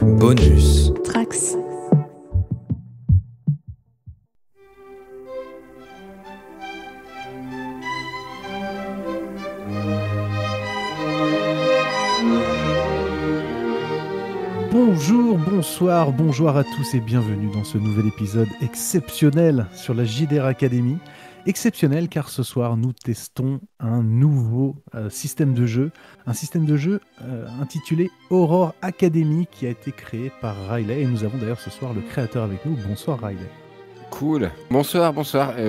Bonus. Trax. Bonjour, bonsoir, bonjour à tous et bienvenue dans ce nouvel épisode exceptionnel sur la JDR Academy. Exceptionnel car ce soir nous testons un nouveau système de jeu, intitulé Aurore Academy qui a été créé par Riley et nous avons d'ailleurs ce soir le créateur avec nous. Bonsoir Riley. Cool. Bonsoir.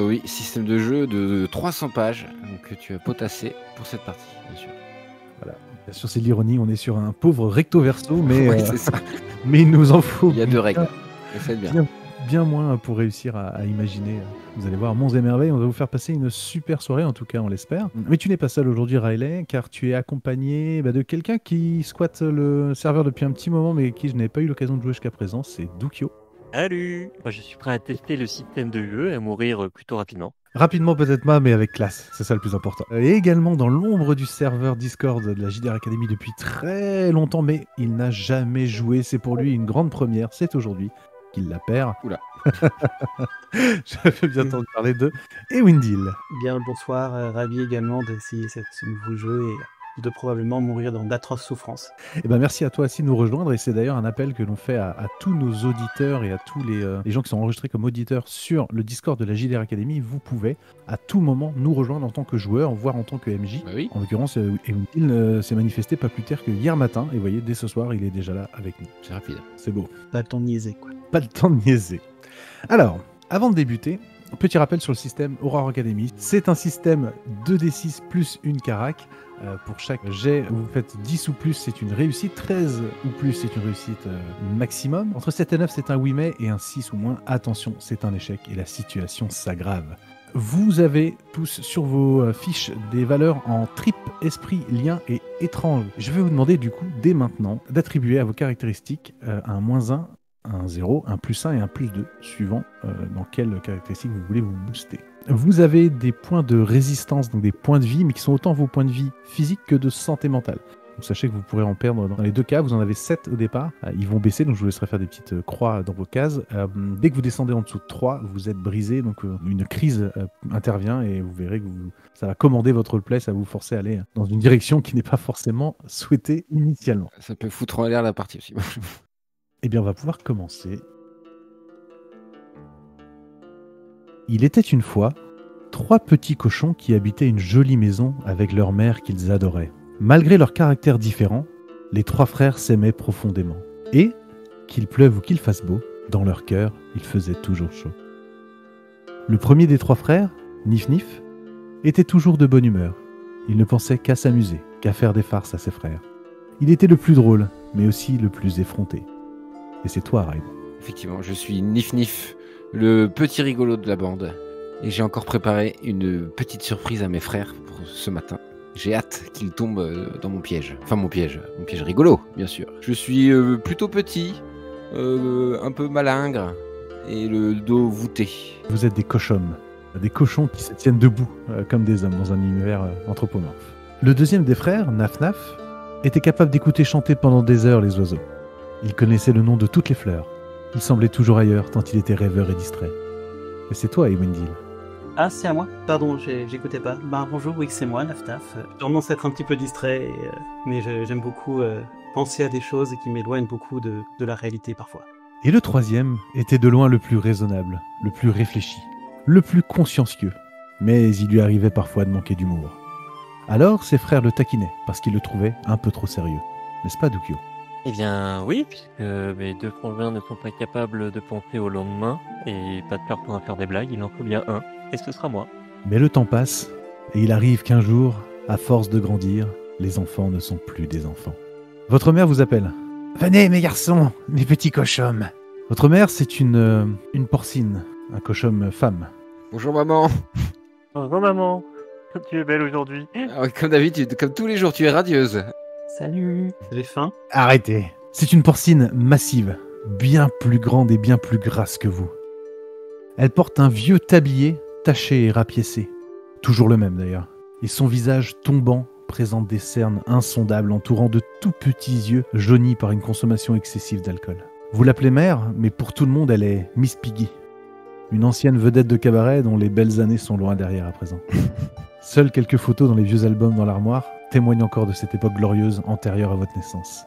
Oui, système de jeu de 300 pages que tu as potassé pour cette partie, bien sûr. Voilà. Bien sûr, c'est l'ironie, on est sur un pauvre recto verso, mais, ouais, c'est ça. Mais il nous en faut. Il y a deux règles. Bien moins pour réussir à imaginer. Vous allez voir, Monts et Merveilles, on va vous faire passer une super soirée, en tout cas on l'espère. Mais tu n'es pas seul aujourd'hui Riley, car tu es accompagné de quelqu'un qui squatte le serveur depuis un petit moment, mais avec qui je n'avais pas eu l'occasion de jouer jusqu'à présent, c'est Dukio. Salut. Moi, je suis prêt à tester le système de jeu et à mourir plutôt rapidement. Rapidement peut-être pas, mais avec classe, c'est ça le plus important. Et également dans l'ombre du serveur Discord de la JDR Academy depuis très longtemps, mais il n'a jamais joué, c'est pour lui une grande première, c'est aujourd'hui qu'il la perd. Oula. J'avais bien entendu parler de Ewindil. Bien le bonsoir, ravi également d'essayer ce nouveau jeu et de probablement mourir dans d'atroces souffrances. Et merci à toi aussi de nous rejoindre, et c'est d'ailleurs un appel que l'on fait à tous nos auditeurs et à tous les gens qui sont enregistrés comme auditeurs sur le Discord de la JDR Academy. Vous pouvez à tout moment nous rejoindre en tant que joueur, voire en tant que MJ. Bah oui. En l'occurrence, Ewindil s'est manifesté pas plus tard que hier matin, et vous voyez, dès ce soir, il est déjà là avec nous. C'est rapide. C'est beau. Pas le temps de niaiser, quoi. Pas le temps de niaiser. Alors, avant de débuter, petit rappel sur le système Aurore Academy. C'est un système 2d6 plus une carac. Pour chaque jet, vous faites 10 ou plus, c'est une réussite. 13 ou plus, c'est une réussite maximum. Entre 7 et 9, c'est un oui mais, et un 6 ou moins, attention, c'est un échec et la situation s'aggrave. Vous avez tous sur vos fiches des valeurs en trip, esprit, lien et étrange. Je vais vous demander du coup, dès maintenant, d'attribuer à vos caractéristiques un -1, un 0, un +1 et un +2, suivant dans quelle caractéristique vous voulez vous booster. Vous avez des points de résistance, donc des points de vie, mais qui sont autant vos points de vie physiques que de santé mentale. Donc sachez que vous pourrez en perdre dans les deux cas. Vous en avez 7 au départ. Ils vont baisser, donc je vous laisserai faire des petites croix dans vos cases. Dès que vous descendez en dessous de 3, vous êtes brisé, donc une crise intervient et vous verrez que ça va commander votre roleplay, ça va vous forcer à aller dans une direction qui n'est pas forcément souhaitée initialement. Ça peut foutre en l'air la partie aussi. Eh bien, on va pouvoir commencer. Il était une fois 3 petits cochons qui habitaient une jolie maison avec leur mère qu'ils adoraient. Malgré leurs caractères différents, les 3 frères s'aimaient profondément. Et, qu'il pleuve ou qu'il fasse beau, dans leur cœur, il faisait toujours chaud. Le premier des 3 frères, Nif Nif, était toujours de bonne humeur. Il ne pensait qu'à s'amuser, qu'à faire des farces à ses frères. Il était le plus drôle, mais aussi le plus effronté. Et c'est toi, Riley. Effectivement, je suis Nif Nif, le petit rigolo de la bande. Et j'ai encore préparé une petite surprise à mes frères pour ce matin. J'ai hâte qu'ils tombent dans mon piège. Enfin, mon piège rigolo, bien sûr. Je suis plutôt petit, un peu malingre, et le dos voûté. Vous êtes des cochons qui se tiennent debout, comme des hommes dans un univers anthropomorphe. Le deuxième des frères, Naf Naf, était capable d'écouter chanter pendant des heures les oiseaux. Il connaissait le nom de toutes les fleurs. Il semblait toujours ailleurs, tant il était rêveur et distrait. Et c'est toi, Ewindil. Ah, c'est à moi. Pardon, j'écoutais pas. Bonjour, oui, c'est moi, Naftaf. Je commence à être un petit peu distrait, mais j'aime beaucoup penser à des choses qui m'éloignent beaucoup de la réalité parfois. Et le troisième était de loin le plus raisonnable, le plus réfléchi, le plus consciencieux. Mais il lui arrivait parfois de manquer d'humour. Alors, ses frères le taquinaient, parce qu'ils le trouvaient un peu trop sérieux. N'est-ce pas, Dukio ? Eh bien oui, puisque mes 2 frangins ne sont pas capables de penser au lendemain et pas de peur pour en faire des blagues, il en faut bien un, et ce sera moi. Mais le temps passe, et il arrive qu'un jour, à force de grandir, les enfants ne sont plus des enfants. Votre mère vous appelle. « Venez mes garçons, mes petits cochons !» Votre mère, c'est une porcine, un cochon femme. Bonjour maman. Bonjour maman, comme tu es belle aujourd'hui. Comme d'habitude, comme tous les jours, tu es radieuse. Salut. J'ai faim. Arrêtez. C'est une porcine massive, bien plus grande et bien plus grasse que vous. Elle porte un vieux tablier taché et rapiécé, toujours le même d'ailleurs, et son visage tombant présente des cernes insondables entourant de tout petits yeux jaunis par une consommation excessive d'alcool. Vous l'appelez mère, mais pour tout le monde, elle est Miss Piggy. Une ancienne vedette de cabaret dont les belles années sont loin derrière à présent. Seules quelques photos dans les vieux albums dans l'armoire témoignent encore de cette époque glorieuse antérieure à votre naissance.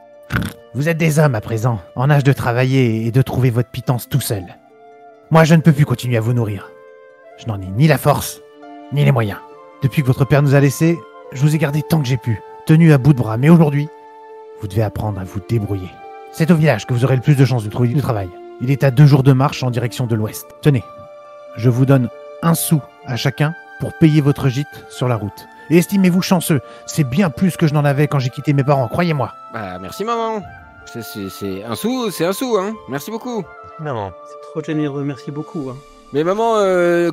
Vous êtes des hommes à présent, en âge de travailler et de trouver votre pitance tout seul. Moi, je ne peux plus continuer à vous nourrir. Je n'en ai ni la force, ni les moyens. Depuis que votre père nous a laissés, je vous ai gardé tant que j'ai pu, tenu à bout de bras. Mais aujourd'hui, vous devez apprendre à vous débrouiller. C'est au village que vous aurez le plus de chances de trouver du travail. Il est à 2 jours de marche en direction de l'ouest. Tenez, je vous donne 1 sou à chacun pour payer votre gîte sur la route. Et estimez-vous chanceux, c'est bien plus que je n'en avais quand j'ai quitté mes parents, croyez-moi. Bah, merci maman. C'est un sou, hein. Merci beaucoup. Maman. C'est trop généreux, merci beaucoup. Hein. Mais maman,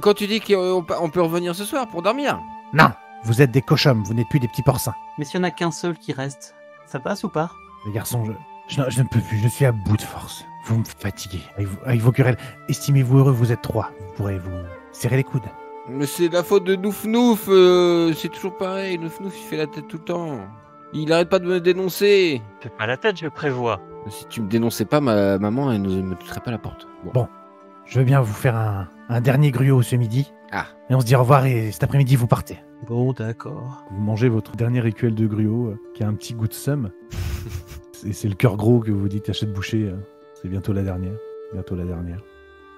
quand tu dis qu'on peut revenir ce soir pour dormir? Non, vous êtes des cochons, vous n'êtes plus des petits porcins. Mais s'il n'y en a qu'un seul qui reste, ça passe ou pas? Les garçons, je ne peux plus, je suis à bout de force. Vous me fatiguez avec vos querelles. Estimez-vous heureux, vous êtes 3. Vous pourrez vous serrer les coudes. Mais c'est la faute de Nouf-Nouf, c'est toujours pareil, Nouf-Nouf il fait la tête tout le temps. Il arrête pas de me dénoncer. Fais pas la tête, je prévois. Si tu me dénonçais pas, ma maman elle ne me quitterait pas la porte. Bon, je veux bien vous faire un dernier gruau ce midi. Ah. Et on se dit au revoir et cet après-midi vous partez. Bon, d'accord. Vous mangez votre dernier rituel de gruau qui a un petit goût de seum. Et c'est le cœur gros que vous dites à cette bouchée. C'est bientôt la dernière. Bientôt la dernière.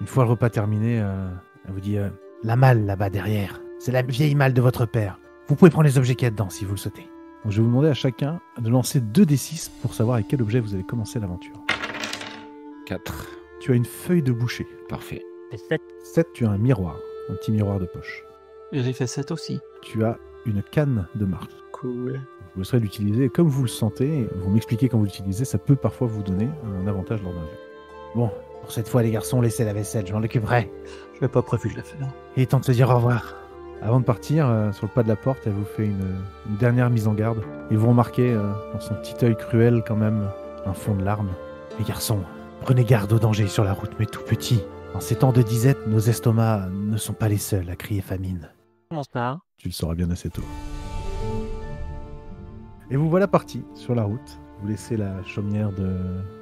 Une fois le repas terminé, elle vous dit La malle là-bas derrière, c'est la vieille malle de votre père. Vous pouvez prendre les objets qu'il y a dedans si vous le souhaitez. donc, je vais vous demander à chacun de lancer 2d6 pour savoir avec quel objet vous allez commencer l'aventure. 4. Tu as une feuille de boucher. Parfait. C'est 7. 7, tu as un miroir. Un petit miroir de poche. J'ai fait 7 aussi. Tu as une canne de marche. Cool. Vous serez l'utiliser comme vous le sentez. Vous m'expliquez quand vous l'utilisez, ça peut parfois vous donner un avantage lors d'un jeu. Bon, pour cette fois les garçons, laissez la vaisselle, je m'en occuperai. Je n'avais pas prévu de la faire. Il est temps de se dire au revoir. Avant de partir, sur le pas de la porte, elle vous fait une dernière mise en garde. Et vous remarquez dans son petit œil cruel quand même un fond de larmes. Les garçons, prenez garde aux dangers sur la route, mais tout petit. En ces temps de disette, nos estomacs ne sont pas les seuls à crier famine. Comment ça? Tu le sauras bien assez tôt. Et vous voilà partis sur la route. Vous laissez la chaumière de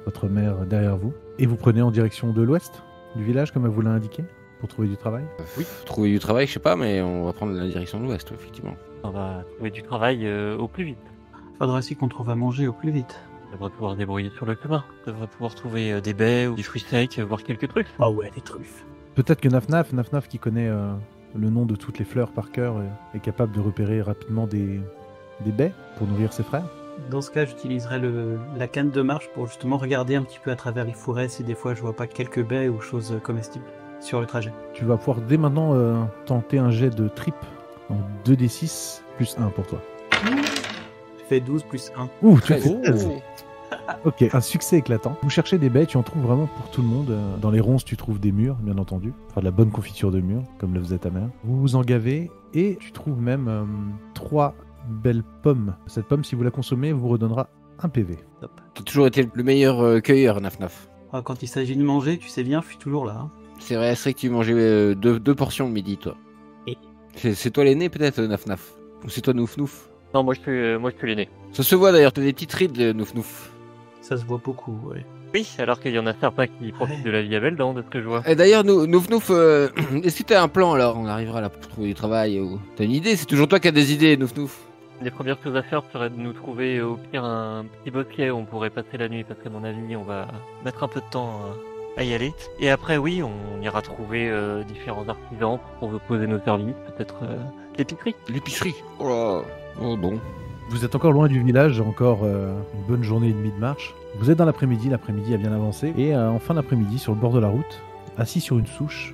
votre mère derrière vous. Et vous prenez en direction de l'ouest du village, comme elle vous l'a indiqué, pour trouver du travail. Oui. Trouver du travail, je sais pas, mais on va prendre la direction de l'ouest, effectivement. On va trouver du travail au plus vite. Faudra aussi qu'on trouve à manger au plus vite. On devrait pouvoir se débrouiller sur le chemin. On devrait pouvoir trouver des baies ou des fruits secs, voir quelques trucs. Ah ouais, des truffes. Peut-être que Nafnaf qui connaît le nom de toutes les fleurs par cœur, est capable de repérer rapidement des baies pour nourrir ses frères. Dans ce cas, j'utiliserai la canne de marche pour justement regarder un petit peu à travers les fourrés si des fois je vois pas quelques baies ou choses comestibles sur le trajet. Tu vas pouvoir dès maintenant tenter un jet de trip en 2d6 plus 1 pour toi. J'ai fait 12 plus 1. Ouh, tu Très fais beau. 16. Ok, un succès éclatant. Vous cherchez des baies, tu en trouves vraiment pour tout le monde. Dans les ronces, tu trouves des mûres, bien entendu. Enfin, de la bonne confiture de mûres, comme le faisait ta mère. Vous vous en gavez et tu trouves même 3 belles pommes. Cette pomme, si vous la consommez, vous redonnera 1 PV. Top. T'as toujours été le meilleur cueilleur, Naf-Naf. Ah, quand il s'agit de manger, tu sais bien, je suis toujours là. Hein. C'est vrai que tu mangeais 2 portions le midi, toi. Et C'est toi l'aîné, peut-être, Naf-Naf? Ou c'est toi, Nouf-Nouf? Non, moi je suis l'aîné. Ça se voit d'ailleurs, t'as des petites rides, Nouf-Nouf. Ça se voit beaucoup, ouais. Oui, alors qu'il y en a certains qui profitent de la vie à belle dent, de ce que je vois. Et d'ailleurs, Nouf-Nouf, est-ce que t'as un plan alors? On arrivera là pour trouver du travail ou... T'as une idée? C'est toujours toi qui as des idées, Nouf-Nouf. Les premières choses à faire serait de nous trouver au pire un petit bosquet où on pourrait passer la nuit, parce qu'à mon avis, on va mettre un peu de temps à y aller. Et après, oui, on ira trouver différents artisans pour vous poser nos services, peut-être l'épicerie. L'épicerie. Oh là. Oh bon. Vous êtes encore loin du village, encore une bonne journée et demie de marche. Vous êtes dans l'après-midi a bien avancé. Et en fin d'après-midi, sur le bord de la route, assis sur une souche,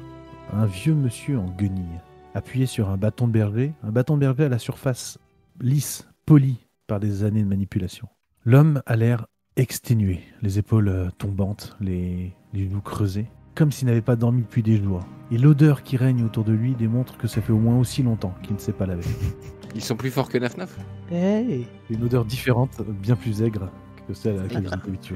un vieux monsieur en guenilles, appuyé sur un bâton de berger à la surface lisse, polie par des années de manipulation. L'homme a l'air exténué, les épaules tombantes, les joues creusées, comme s'il n'avait pas dormi depuis des jours. Et l'odeur qui règne autour de lui démontre que ça fait au moins aussi longtemps qu'il ne s'est pas lavé. Ils sont plus forts que Naf-Naf? Hey. Une odeur différente, bien plus aigre que celle à laquelle vous êtes habitué.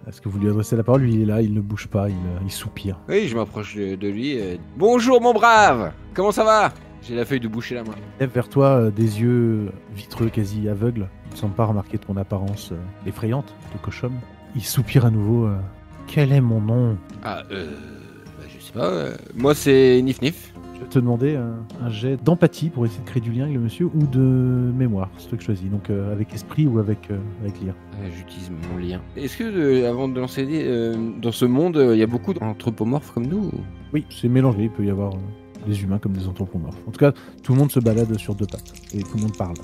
Est-ce que vous lui adressez la parole? Lui, il est là, il ne bouge pas, il soupire. Oui, je m'approche de lui. Bonjour, mon brave! Comment ça va? J'ai la feuille de boucher la main. Il lève vers toi des yeux vitreux, quasi aveugles. Il ne semble pas remarquer ton apparence effrayante de Koshom. Il soupire à nouveau. Quel est mon nom? Ah, je sais pas. Moi, c'est Nif Nif. Je vais te demander un jet d'empathie pour essayer de créer du lien avec le monsieur ou de mémoire, c'est toi que je choisis. Donc avec esprit ou avec lire. J'utilise mon lien. Est-ce que, avant de lancer dans ce monde, il y a beaucoup d'anthropomorphes comme nous ou... Oui, c'est mélangé. Il peut y avoir des humains comme des anthropomorphes. En tout cas, tout le monde se balade sur deux pattes et tout le monde parle.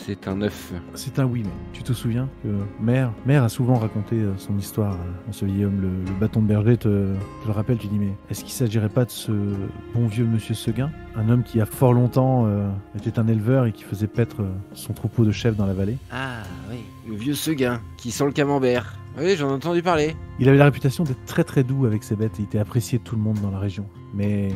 C'est un œuf. C'est un oui, mais tu te souviens que Mère a souvent raconté son histoire à ce vieil homme, le bâton de berger. Je le rappelle, tu dis, mais est-ce qu'il s'agirait pas de ce bon vieux monsieur Seguin? Un homme qui a fort longtemps était un éleveur et qui faisait paître son troupeau de chèvres dans la vallée. Ah oui, le vieux Seguin qui sent le camembert. Oui, j'en ai entendu parler. Il avait la réputation d'être très très doux avec ses bêtes et il était apprécié de tout le monde dans la région. Mais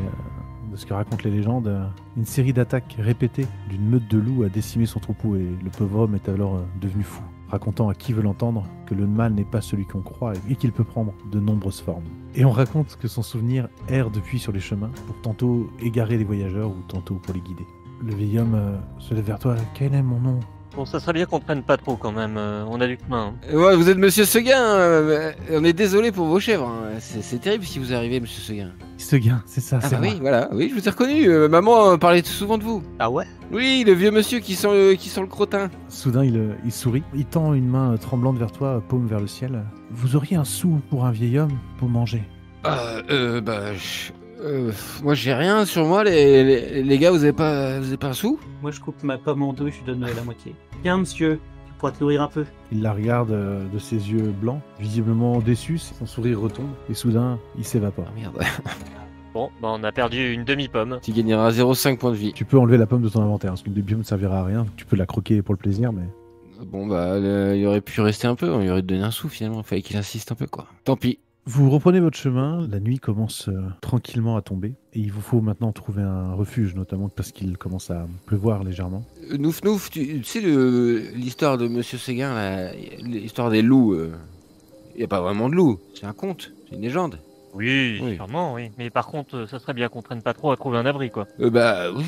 de ce que racontent les légendes, une série d'attaques répétées d'une meute de loups a décimé son troupeau et le pauvre homme est alors devenu fou, racontant à qui veut l'entendre que le mal n'est pas celui qu'on croit et qu'il peut prendre de nombreuses formes. Et on raconte que son souvenir erre depuis sur les chemins pour tantôt égarer les voyageurs ou tantôt pour les guider. Le vieil homme se lève vers toi. Quel est mon nom? Bon, ça serait bien qu'on prenne pas trop quand même. On a du chemin. Hein. Ouais, vous êtes Monsieur Seguin. On est désolé pour vos chèvres. Hein. C'est terrible si vous arrivez, Monsieur Seguin. Seguin, c'est ça, Ah c'est bah moi. oui, voilà. Oui, je vous ai reconnu. Maman parlait souvent de vous. Ah ouais? Oui, le vieux monsieur qui sent le crottin. Soudain, il sourit. Il tend une main tremblante vers toi, paume vers le ciel. Vous auriez un sou pour un vieil homme pour manger? Moi j'ai rien sur moi, les gars, vous avez pas un sou? Moi, je coupe ma pomme en deux, je lui donne la moitié. Tiens, monsieur, tu pourras te nourrir un peu. Il la regarde de ses yeux blancs, visiblement déçu. Son sourire retombe et soudain, il s'évapore. Ah merde. Bon, bah on a perdu une demi-pomme. Tu gagneras 0,5 points de vie. Tu peux enlever la pomme de ton inventaire, parce qu'une demi ne servira à rien. Tu peux la croquer pour le plaisir, mais... Bon bah, il aurait pu rester un peu, on lui aurait donné un sou finalement, il fallait qu'il insiste un peu quoi. Tant pis. Vous reprenez votre chemin, la nuit commence tranquillement à tomber, et il vous faut maintenant trouver un refuge, notamment parce qu'il commence à pleuvoir légèrement. Nouf Nouf, tu sais l'histoire de Monsieur Seguin, l'histoire des loups, il n'y a pas vraiment de loups, c'est un conte, c'est une légende. Oui, Oui. sûrement, oui. Mais par contre, ça serait bien qu'on traîne pas trop à trouver un abri, quoi. Bah oui,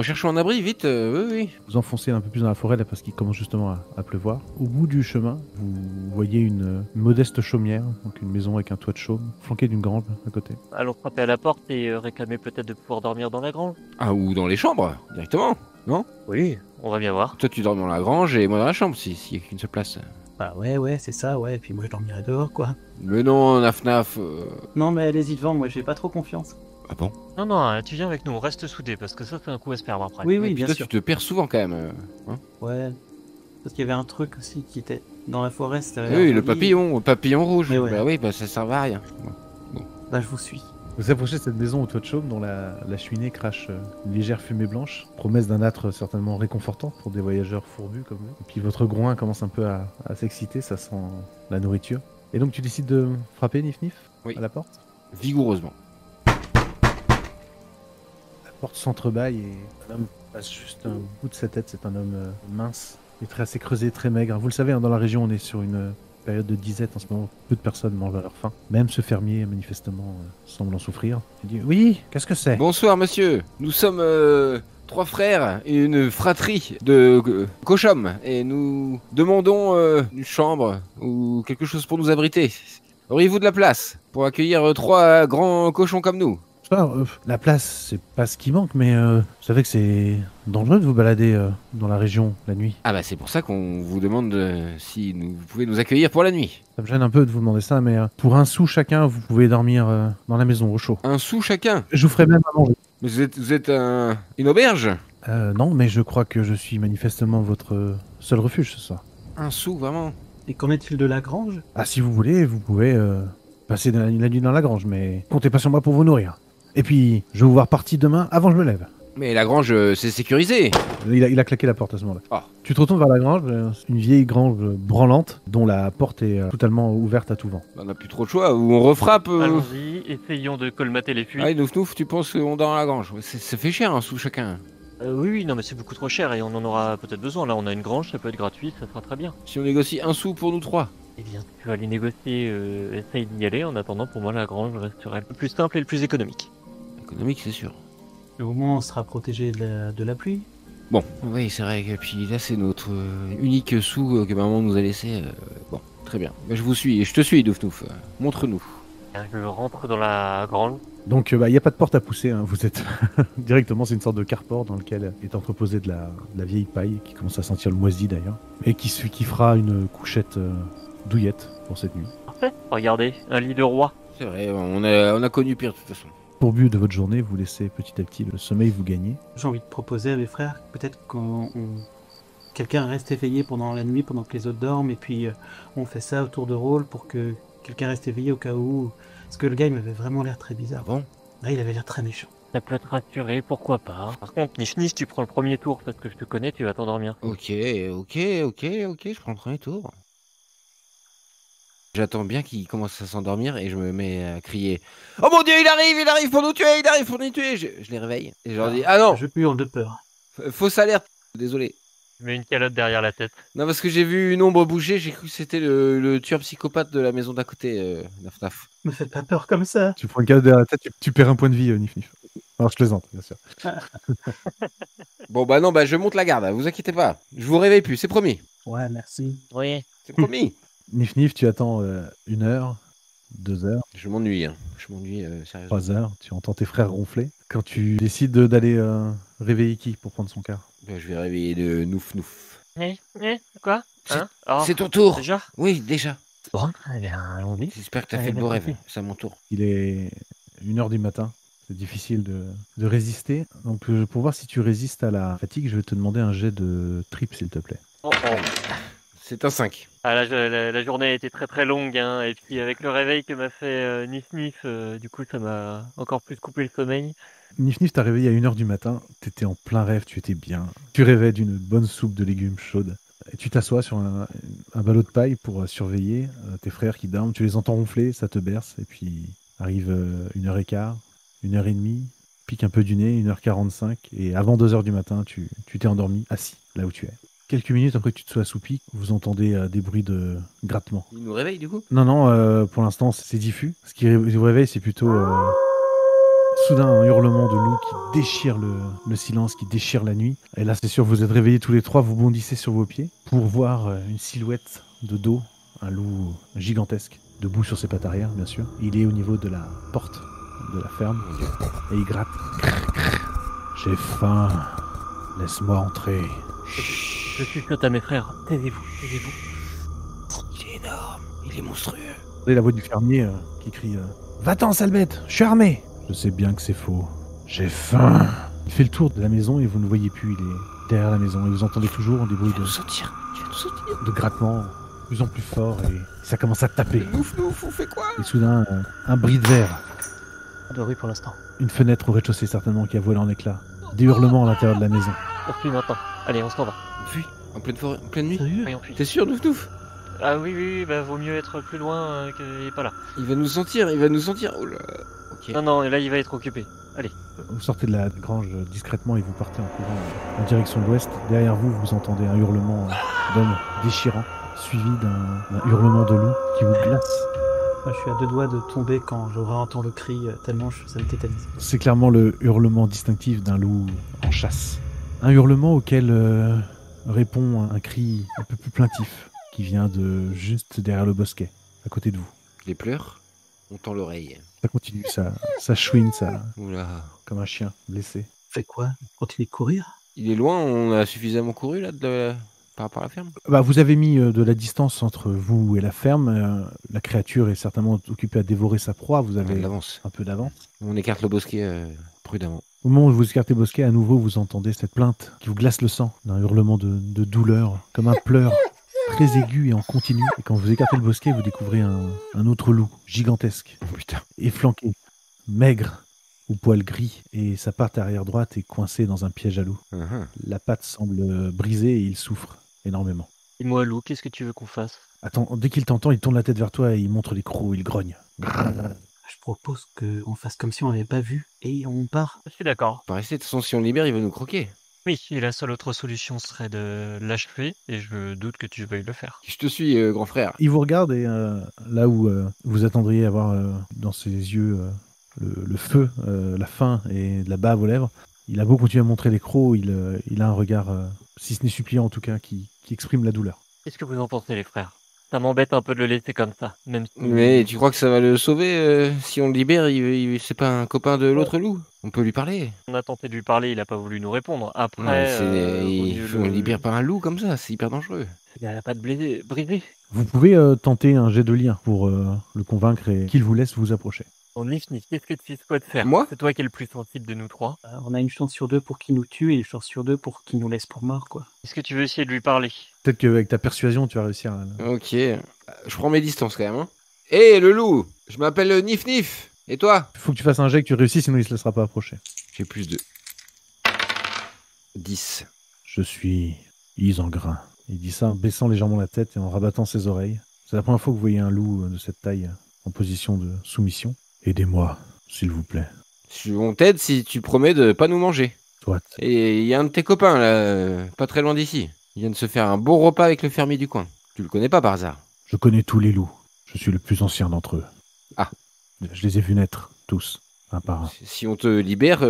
cherchons un abri vite, oui. Vous enfoncez un peu plus dans la forêt là parce qu'il commence justement à pleuvoir. Au bout du chemin, vous voyez une modeste chaumière, donc une maison avec un toit de chaume, flanquée d'une grange à côté. Allons frapper à la porte et réclamer peut-être de pouvoir dormir dans la grange. Ah, ou dans les chambres, directement. Oui, on va bien voir. Toi tu dors dans la grange et moi dans la chambre, s'il y a qu'une seule place. Bah ouais, c'est ça, ouais. Et puis moi, je dormirai dehors, quoi. Mais non, Naf. Non, mais allez-y devant, moi, j'ai pas trop confiance. Ah bon? Non, tu viens avec nous, on reste soudés, parce que ça, c'est un coup à se perdre après. Oui, Et oui, puis bien toi sûr. tu te perds souvent quand même. Ouais. Parce qu'il y avait un truc aussi qui était dans la forêt, c'était... Oui, le papillon rouge. Mais ouais. Bah oui, bah ça servait à rien. Bah, je vous suis. Vous approchez de cette maison au toit de chaume dont la cheminée crache une légère fumée blanche, promesse d'un âtre certainement réconfortant pour des voyageurs fourbus comme vous. Et puis votre groin commence un peu à s'exciter, ça sent la nourriture. Et donc tu décides de frapper Nif Nif Oui. à la porte. Vigoureusement. La porte s'entrebâille et un homme passe juste un bout de sa tête. C'est un homme mince, et très assez creusé, très maigre. Vous le savez, hein, dans la région, on est sur une période de disette en ce moment. Peu de personnes mangent à leur faim. Même ce fermier, manifestement, semble en souffrir. Il dit « Oui, qu'est-ce que c'est ?» Bonsoir monsieur, nous sommes 3 frères et une fratrie de Koshom et nous demandons une chambre ou quelque chose pour nous abriter. Auriez-vous de la place pour accueillir 3 grands cochons comme nous? La place, c'est pas ce qui manque, mais vous savez que c'est dangereux de vous balader dans la région la nuit. Ah bah c'est pour ça qu'on vous demande si vous pouvez nous accueillir pour la nuit. Ça me gêne un peu de vous demander ça, mais pour un sou chacun, vous pouvez dormir dans la maison au chaud. Un sou chacun. Je vous ferai même à manger. Mais vous êtes une auberge? Non, mais je crois que je suis manifestement votre seul refuge ce soir. Un sou vraiment? Et qu'en est-il de la grange? Ah, si vous voulez, vous pouvez passer la nuit dans la grange, mais comptez pas sur moi pour vous nourrir. Et puis, je vais vous voir partir demain avant que je me lève. Mais la grange c'est sécurisé. Il a claqué la porte à ce moment-là. Ah. Tu te retournes vers la grange, c'est une vieille grange branlante dont la porte est totalement ouverte à tout vent. On n'a plus trop de choix, ou on refrappe. Allons-y, essayons de colmater les fuites. Ah, Nouf Nouf, tu penses qu'on dort dans la grange? Ça fait cher un sou chacun. Oui, non, mais c'est beaucoup trop cher et on en aura peut-être besoin. Là, on a une grange, ça peut être gratuit, ça sera très bien. Si on négocie un sou pour nous 3. Eh bien, tu vas aller négocier, essaye d'y aller. En attendant, pour moi, la grange resterait le plus simple et le plus économique. Économique, c'est sûr. Au moins, on sera protégé de la pluie. Bon, oui, c'est vrai. Et puis là, c'est notre unique sou que maman nous a laissé. Bon, très bien. Bah, je vous suis, je te suis, Doufnouf. Montre-nous. Je rentre dans la grange. Donc, il n'y a pas de porte à pousser. Hein. Vous êtes directement, c'est une sorte de carport dans lequel est entreposée de la vieille paille qui commence à sentir le moisi d'ailleurs. Et qui fera une couchette douillette pour cette nuit. Parfait. Regardez, un lit de roi. C'est vrai, on a connu pire de toute façon. Pour but de votre journée, vous laissez petit à petit le sommeil vous gagner. J'ai envie de proposer à mes frères, peut-être quelqu'un reste éveillé pendant la nuit, pendant que les autres dorment, et puis on fait ça au tour de rôle pour que quelqu'un reste éveillé au cas où. Parce que le gars, il m'avait vraiment l'air très bizarre. Bon. Là, il avait l'air très méchant. Ça peut te rassurer, pourquoi pas. Par contre, Nif, tu prends le premier tour parce que je te connais, tu vas t'endormir. Ok, je prends le premier tour. J'attends bien qu'il commence à s'endormir et je me mets à crier « Oh mon Dieu, il arrive pour nous tuer, il arrive pour nous tuer !» Je les réveille et je leur dis « Ah non, Je hurle de peur. fausse alerte, désolé. » Je mets une calotte derrière la tête. Non, parce que j'ai vu une ombre bouger, j'ai cru que c'était le tueur psychopathe de la maison d'à côté, Naf. Me faites pas peur comme ça. Tu prends une cadeau derrière la tête, tu perds un point de vie, Nif Nif. Alors je plaisante, bien sûr. Bon bah non, bah je monte la garde, vous inquiétez pas. Je vous réveille plus, c'est promis. Ouais, merci. Oui. C'est promis. Nif Nif, tu attends 1 heure, 2 heures, Je m'ennuie, sérieusement. 3 heures. Tu entends tes frères ronfler. Quand tu décides d'aller réveiller qui pour prendre son quart? Bah, je vais réveiller le Nouf. Quoi Hein Oh, C'est ton tour. déjà Oui, déjà. Bon, eh bien, allons-y. J'espère que t'as Allez, fait de beaux merci. rêves. C'est à mon tour. Il est 1 heure du matin. C'est difficile de résister. Donc pour voir si tu résistes à la fatigue, je vais te demander un jet de trip, s'il te plaît. Oh. C'est un 5. Ah, la journée a été très très longue, hein, et puis avec le réveil que m'a fait Nif, du coup ça m'a encore plus coupé le sommeil. Nif Nif t'a réveillé à 1 heure du matin. T'étais en plein rêve, tu étais bien. Tu rêvais d'une bonne soupe de légumes chaude. Et tu t'assois sur un ballot de paille pour surveiller tes frères qui dorment. Tu les entends ronfler, ça te berce. Et puis arrive 1h15, 1h30, pique un peu du nez, 1h45. Et avant 2h du matin, tu t'es endormi, assis, là où tu es. Quelques minutes après que tu te sois assoupi, vous entendez des bruits de grattement. Il nous réveille du coup? Non, pour l'instant, c'est diffus. Ce qui vous réveille, c'est plutôt soudain un hurlement de loup qui déchire le silence, qui déchire la nuit. Et là, c'est sûr, vous êtes réveillés tous les trois, vous bondissez sur vos pieds pour voir une silhouette de dos, un loup gigantesque, debout sur ses pattes arrière, bien sûr. Il est au niveau de la porte de la ferme et il gratte. J'ai faim, laisse-moi entrer. Je chuchote à mes frères, taisez-vous. Il est énorme. Il est monstrueux. Vous avez la voix du fermier qui crie Va-t'en, sale bête, je suis armé. Je sais bien que c'est faux. J'ai faim. Il fait le tour de la maison et vous ne le voyez plus. Il est derrière la maison et vous entendez toujours des bruits Tu vas nous sortir. de grattement de plus en plus fort et ça commence à taper. Nouf, on fait quoi? Et soudain, un bris de verre. Pas de bruit pour l'instant. Une fenêtre au rez-de-chaussée certainement qui a volé en éclats. Des hurlements à l'intérieur de la maison. On fuit maintenant. Allez, on s'en va. On fuit. En pleine forêt, en pleine nuit. Sérieux? Oui, on fuit. T'es sûr, Nouf? Ah oui, bah vaut mieux être plus loin qu'il est pas là. Il va nous sentir. Oh là. Ok. Non, là il va être occupé. Allez. Vous sortez de la grange discrètement et vous partez en courant en direction de l'ouest. Derrière vous, vous entendez un hurlement d'homme déchirant, suivi d'un hurlement de loup qui vous glace. Moi, je suis à 2 doigts de tomber quand je entends le cri, tellement ça me tétanise. C'est clairement le hurlement distinctif d'un loup en chasse. Un hurlement auquel répond un cri un peu plus plaintif qui vient de juste derrière le bosquet, à côté de vous. Les pleurs. On tend l'oreille. Ça continue, ça chouine, Oula. comme un chien blessé. Fait quoi? Continue de courir? Il est loin. On a suffisamment couru là par rapport à la ferme. Bah, vous avez mis de la distance entre vous et la ferme. La créature est certainement occupée à dévorer sa proie. Vous On avez avance. un peu d'avance. On écarte le bosquet prudemment. Au moment où vous écartez le bosquet, à nouveau, vous entendez cette plainte qui vous glace le sang, d'un hurlement de douleur, comme un pleur très aigu et en continu. Et quand vous écartez le bosquet, vous découvrez un autre loup, gigantesque, Oh putain. efflanqué, maigre, au poil gris, et sa patte arrière droite est coincée dans un piège à loup. La patte semble brisée et il souffre énormément. Dis-moi, Lou, qu'est-ce que tu veux qu'on fasse? Attends, dès qu'il t'entend, il tourne la tête vers toi et il montre les crocs, il grogne. Je propose qu'on fasse comme si on n'avait pas vu et on part. Je suis d'accord. Pas rester. De toute façon, si on le libère, il va nous croquer. Oui, et la seule autre solution serait de l'achever, et je doute que tu veuilles le faire. Je te suis, grand frère. Il vous regarde et là où vous attendriez à voir dans ses yeux le feu, la faim et de la bave aux lèvres, Il a beau continuer à montrer les crocs, il a un regard, si ce n'est suppliant en tout cas, qui exprime la douleur. Qu'est-ce que vous en pensez, les frères? Ça m'embête un peu de le laisser comme ça, même si... Mais tu crois que ça va le sauver si on le libère? C'est pas un copain de l'autre loup? On peut lui parler. On a tenté de lui parler, il a pas voulu nous répondre. Après, On le libère pas un loup comme ça, c'est hyper dangereux. Il a la patte brisée. Vous pouvez tenter un jet de lien pour le convaincre et qu'il vous laisse vous approcher. On Nif, qu'est-ce que tu souhaites faire? Moi? C'est toi qui es le plus sensible de nous trois. On a une chance sur 2 pour qu'il nous tue et une chance sur 2 pour qu'il nous laisse pour mort, quoi. Est-ce que tu veux essayer de lui parler? Peut-être qu'avec ta persuasion, tu vas réussir à... Ok, je prends mes distances quand même. Hein. Hé, le loup, je m'appelle Nif Nif. Et toi? Il faut que tu fasses un jet, que tu réussisses, sinon il se laissera pas approcher. J'ai plus de 10. Je suis Isengrin. Il dit ça en baissant légèrement la tête et en rabattant ses oreilles. C'est la première fois que vous voyez un loup de cette taille en position de soumission. Aidez-moi, s'il vous plaît. On t'aide si tu promets de pas nous manger. Soit. Et il y a un de tes copains là, pas très loin d'ici. Il vient de se faire un beau repas avec le fermier du coin. Tu le connais pas par hasard? Je connais tous les loups. Je suis le plus ancien d'entre eux. Ah. Je les ai vus naître, tous, un par un. Si on te libère,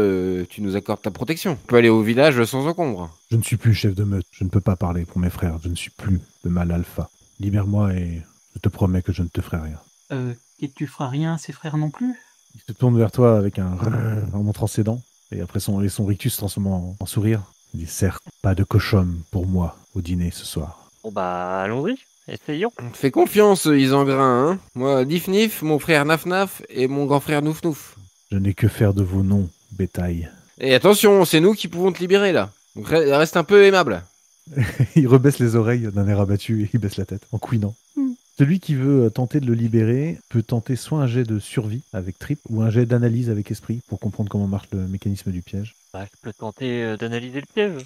tu nous accordes ta protection. Tu peux aller au village sans encombre. Je ne suis plus chef de meute. Je ne peux pas parler pour mes frères. Je ne suis plus le mâle alpha. Libère-moi et je te promets que je ne te ferai rien. Et tu feras rien à ses frères non plus? Il se tourne vers toi avec un en montrant ses dents. Et après son rictus se transforme en sourire. Il dit certes, pas de cochum pour moi au dîner ce soir. Bon bah, allons-y. Essayons. On te fait confiance, Isengrin, hein. Moi, Nif Nif, mon frère Naf Naf et mon grand frère Nouf Nouf. Je n'ai que faire de vos noms, bétail. Et attention, c'est nous qui pouvons te libérer là. Donc reste un peu aimable. Il rebaisse les oreilles d'un air abattu et il baisse la tête en couinant. Celui qui veut tenter de le libérer peut tenter soit un jet de survie avec trip ou un jet d'analyse avec esprit pour comprendre comment marche le mécanisme du piège. Bah, je peux tenter d'analyser le piège.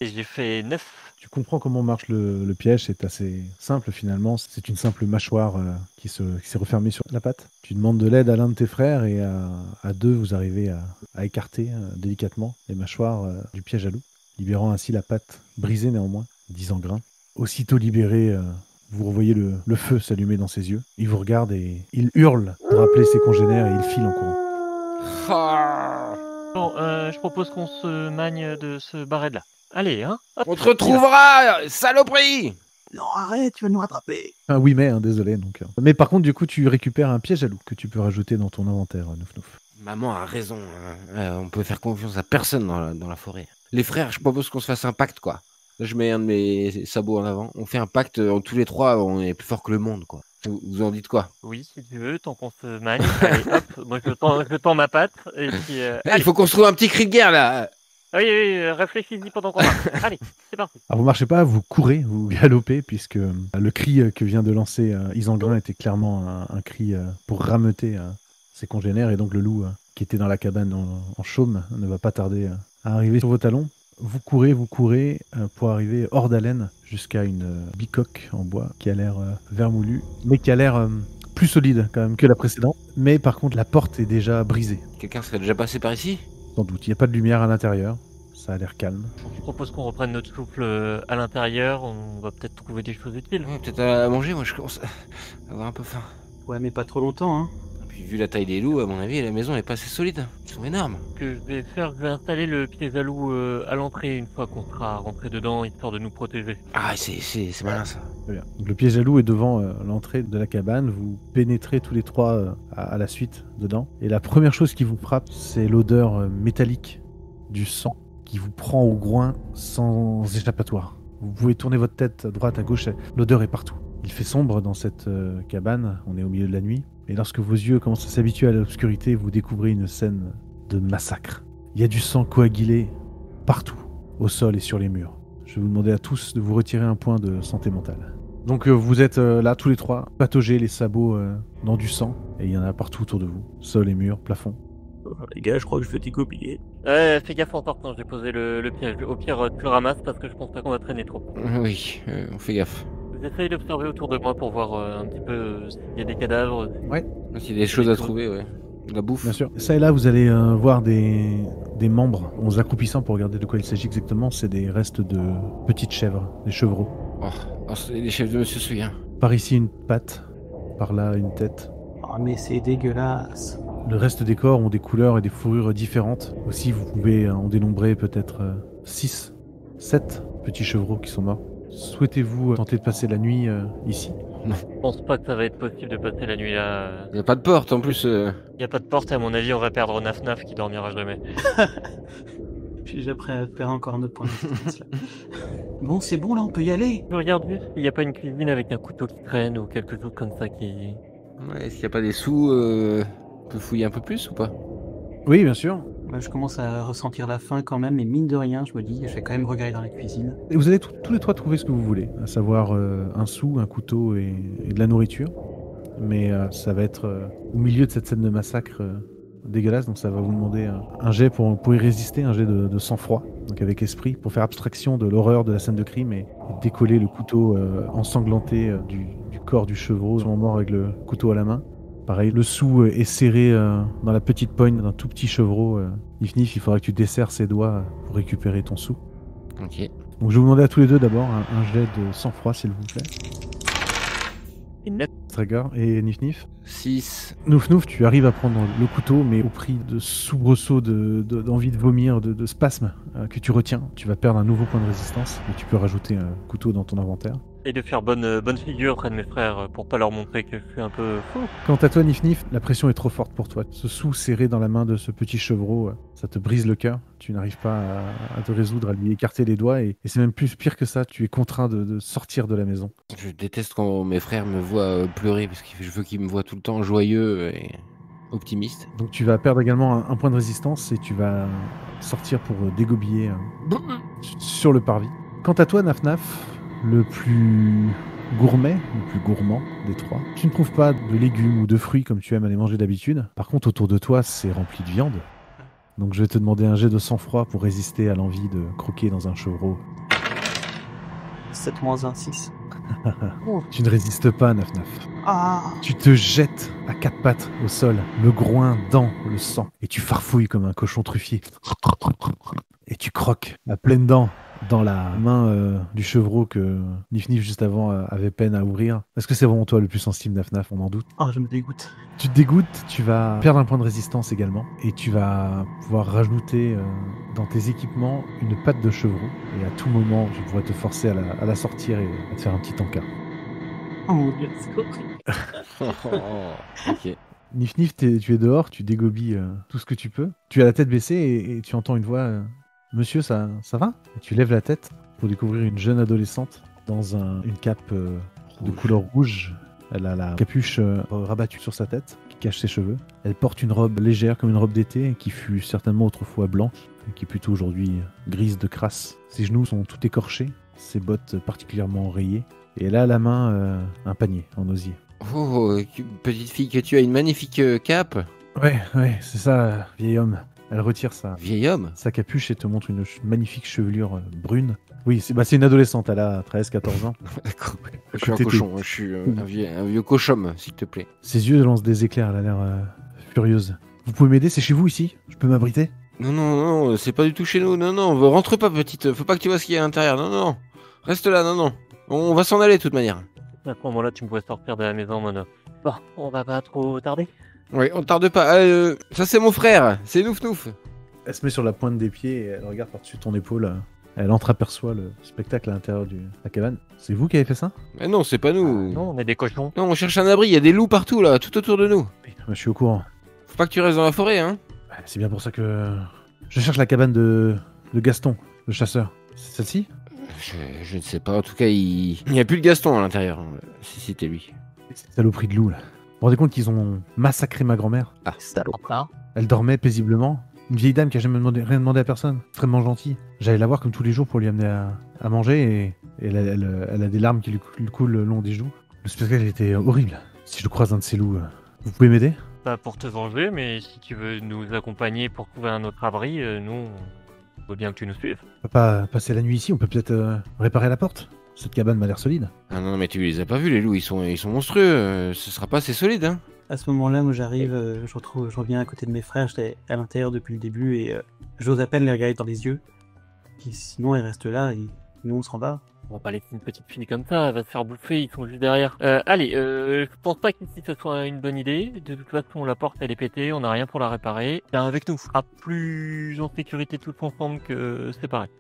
Et j'ai fait 9. Tu comprends comment marche le piège, c'est assez simple finalement. C'est une simple mâchoire qui s'est refermée sur la patte. Tu demandes de l'aide à l'un de tes frères et à deux, vous arrivez à écarter délicatement les mâchoires du piège à loup, libérant ainsi la patte brisée néanmoins, d'Isengrin. Aussitôt libéré, vous revoyez le feu s'allumer dans ses yeux. Il vous regarde et il hurle pour appeler ses congénères et il file en courant. Bon, je propose qu'on se magne de se barrer de là. Allez, hein. Hop. On te retrouvera, saloperie! Non, arrête, tu vas nous rattraper. Ah oui, mais désolé. Donc. Mais par contre, du coup, tu récupères un piège à loup que tu peux rajouter dans ton inventaire, Nouf Nouf. Maman a raison. On peut faire confiance à personne dans la forêt. Les frères, je propose qu'on se fasse un pacte, quoi. Là, je mets un de mes sabots en avant. On fait un pacte, tous les trois, on est plus fort que le monde, quoi. Vous en dites quoi? Oui, si tu veux, tant qu'on se magne. Allez, hop, moi je tends ma patte. Et puis, Il faut qu'on se trouve un petit cri de guerre, là. Oui, réfléchis-y pendant qu'on marche. Allez, c'est parti. Alors vous marchez pas, vous courez, vous galopez, puisque le cri que vient de lancer Isengrin était clairement un cri pour rameuter ses congénères, et donc le loup qui était dans la cabane en chaume ne va pas tarder à arriver sur vos talons. Vous courez pour arriver hors d'haleine jusqu'à une bicoque en bois qui a l'air vermoulue, mais qui a l'air plus solide quand même que la précédente. Mais par contre, la porte est déjà brisée. Quelqu'un serait déjà passé par ici? Sans doute, il n'y a pas de lumière à l'intérieur. Ça a l'air calme. Je propose qu'on reprenne notre souffle à l'intérieur. On va peut-être trouver des choses utiles. Ouais, peut-être à manger, moi je commence à avoir un peu faim. Ouais, mais pas trop longtemps, hein. Puis vu la taille des loups, à mon avis, la maison est pas assez solide. Ils sont énormes. Ce que je vais faire, je vais installer le piège à loup à l'entrée une fois qu'on sera rentré dedans, histoire de nous protéger. Ah, c'est malin ça. Très bien. Donc, le piège à loup est devant l'entrée de la cabane. Vous pénétrez tous les trois à la suite dedans. Et la première chose qui vous frappe, c'est l'odeur métallique du sang qui vous prend au groin sans échappatoire. Vous pouvez tourner votre tête à droite, à gauche, l'odeur est partout. Il fait sombre dans cette cabane, on est au milieu de la nuit, et lorsque vos yeux commencent à s'habituer à l'obscurité, vous découvrez une scène de massacre. Il y a du sang coagulé partout, au sol et sur les murs. Je vais vous demander à tous de vous retirer un point de santé mentale. Donc vous êtes là tous les trois, pataugés, les sabots dans du sang, et il y en a partout autour de vous, sol et murs, plafond. Les gars, je crois que je vais dégoupiller. Fais gaffe en sortant, j'ai posé le piège. Au pire, tu le ramasses parce que je pense pas qu'on va traîner trop. Oui, on fait gaffe. J'essaye d'observer autour de moi pour voir un petit peu s'il y a des cadavres. S'il y a des choses à trouver, ouais. De la bouffe. Bien sûr. Ça et là, vous allez voir des membres en vous accroupissant pour regarder de quoi il s'agit exactement. C'est des restes de petites chèvres, des chevreaux. Oh, c'est les chefs de Monsieur Souillin. Par ici, une patte. Par là, une tête. Oh, mais c'est dégueulasse. Le reste des corps ont des couleurs et des fourrures différentes. Aussi, vous pouvez en dénombrer peut-être 6, 7 petits chevreaux qui sont morts. Souhaitez-vous tenter de passer la nuit ici? Je pense pas que ça va être possible de passer la nuit là. Y a pas de porte en plus. Y a pas de porte, à mon avis, on va perdre Naf Naf qui dormira jamais. Je suis déjà prêt à faire encore un autre point de distance, là. Bon, c'est bon là, on peut y aller. Je regarde juste s'il y a pas une cuisine avec un couteau qui traîne ou quelque chose comme ça qui... Ouais, est-ce qu'il y a pas des sous on peut fouiller un peu plus ou pas? Oui, bien sûr. Bah, je commence à ressentir la faim quand même, mais mine de rien, je me dis, je vais quand même regarder dans la cuisine. Et vous allez tous les trois trouver ce que vous voulez, à savoir un sou, un couteau et de la nourriture. Mais ça va être au milieu de cette scène de massacre dégueulasse, donc ça va vous demander un jet pour y résister, un jet de sang-froid, donc avec esprit, pour faire abstraction de l'horreur de la scène de crime et décoller le couteau ensanglanté du corps du chevreau, sûrement mort avec le couteau à la main. Pareil, le sou est serré dans la petite poigne d'un tout petit chevreau. Nif Nif, il faudra que tu desserres ses doigts pour récupérer ton sou. Ok. Donc je vais vous demander à tous les deux d'abord un jet de sang-froid, s'il vous plaît. Une note. Stragar et Nif Nif. 6. Nouf Nouf, tu arrives à prendre le couteau, mais au prix de soubresauts, d'envie de vomir, de spasmes que tu retiens. Tu vas perdre un nouveau point de résistance, mais tu peux rajouter un couteau dans ton inventaire. Et de faire bonne figure auprès de mes frères pour pas leur montrer que je suis un peu fou. Quant à toi, Nif Nif, la pression est trop forte pour toi. Ce sou serré dans la main de ce petit chevreau, ça te brise le cœur. Tu n'arrives pas à te résoudre, à lui écarter les doigts, et c'est même plus pire que ça. Tu es contraint de sortir de la maison. Je déteste quand mes frères me voient pleurer parce que je veux qu'ils me voient tout le temps joyeux et optimiste. Donc tu vas perdre également un point de résistance et tu vas sortir pour dégobiller sur le parvis. Quant à toi, Naf Naf, le plus gourmet, le plus gourmand des trois, tu ne trouves pas de légumes ou de fruits comme tu aimes à les manger d'habitude. Par contre, autour de toi, c'est rempli de viande. Donc je vais te demander un jet de sang-froid pour résister à l'envie de croquer dans un chevreau. 7 moins 1, 6. Tu ne résistes pas, Naf Naf. Ah. Tu te jettes à quatre pattes au sol, le groin dans le sang, et tu farfouilles comme un cochon truffier. Et tu croques à pleines dents dans la main du chevreau que Nif Nif juste avant avait peine à ouvrir. Est-ce que c'est vraiment toi le plus sensible, Naf Naf? On en doute. Oh, je me dégoûte. Tu te dégoûtes, tu vas perdre un point de résistance également, et tu vas pouvoir rajouter dans tes équipements une patte de chevreau, et à tout moment, je pourrais te forcer à la sortir et à te faire un petit encart. Oh mon dieu, c'est horrible. Ok. Nif Nif, tu es dehors, tu dégobilles tout ce que tu peux. Tu as la tête baissée et tu entends une voix Monsieur, ça va? Et tu lèves la tête pour découvrir une jeune adolescente dans une cape de couleur rouge. Elle a la capuche rabattue sur sa tête qui cache ses cheveux. Elle porte une robe légère comme une robe d'été qui fut certainement autrefois blanche et qui est plutôt aujourd'hui grise de crasse. Ses genoux sont tout écorchés, ses bottes particulièrement rayées. Et elle a à la main un panier en osier. Oh, petite fille, que tu as une magnifique cape. Ouais, c'est ça, vieil homme. Elle retire Vieil homme. sa capuche et te montre une magnifique chevelure brune. Oui, c'est une adolescente, elle a 13-14 ans. D'accord. Je suis un Côté cochon, je suis un vieux cochon, s'il te plaît. Ses yeux lancent des éclairs, elle a l'air furieuse. Vous pouvez m'aider, c'est chez vous ici? Je peux m'abriter? Non, c'est pas du tout chez nous. Non, rentre pas, petite. Faut pas que tu vois ce qu'il y a à l'intérieur. Non. Reste là, non. On va s'en aller de toute manière. À ce moment-là, tu me pourrais sortir de la maison, Mono. Bon, on va pas trop tarder. Oui, on tarde pas. Ça, c'est mon frère. C'est Nouf Nouf. Elle se met sur la pointe des pieds et elle regarde par-dessus ton épaule. Elle entreaperçoit le spectacle à l'intérieur de la cabane. C'est vous qui avez fait ça? Mais non, c'est pas nous. Non, on est des cochons. Non, on cherche un abri. Il y a des loups partout, là, tout autour de nous. Je suis au courant. Faut pas que tu restes dans la forêt, hein. C'est bien pour ça que je cherche la cabane de Gaston, le chasseur. C'est celle-ci? Je ne sais pas. En tout cas, il y a plus de Gaston à l'intérieur. Si c'était lui. Cette saloperie de loup, là. Vous vous rendez compte qu'ils ont massacré ma grand-mère? Salopard. Elle dormait paisiblement. Une vieille dame qui a jamais rien demandé à personne. Extrêmement gentille. J'allais la voir comme tous les jours pour lui amener à manger et elle a des larmes qui lui coulent le long des joues. Le spectacle était horrible. Si je croise un de ces loups, vous pouvez m'aider? Pas pour te venger, mais si tu veux nous accompagner pour trouver un autre abri, nous, on veut bien que tu nous suives. On peut pas passer la nuit ici, on peut peut-être réparer la porte. Cette cabane m'a l'air solide. Ah non, mais tu les as pas vus, les loups. Ils sont monstrueux. Ce sera pas assez solide, hein. À ce moment-là, moi j'arrive, je reviens à côté de mes frères, j'étais à l'intérieur depuis le début et j'ose à peine les regarder dans les yeux. Et sinon, ils restent là et nous on s'en va. On va pas laisser une petite fille comme ça, elle va se faire bouffer, ils sont juste derrière. Allez, je pense pas qu'ici ce soit une bonne idée. De toute façon, la porte elle est pétée, on n'a rien pour la réparer. Viens avec nous. On sera plus en sécurité tous ensemble que séparés.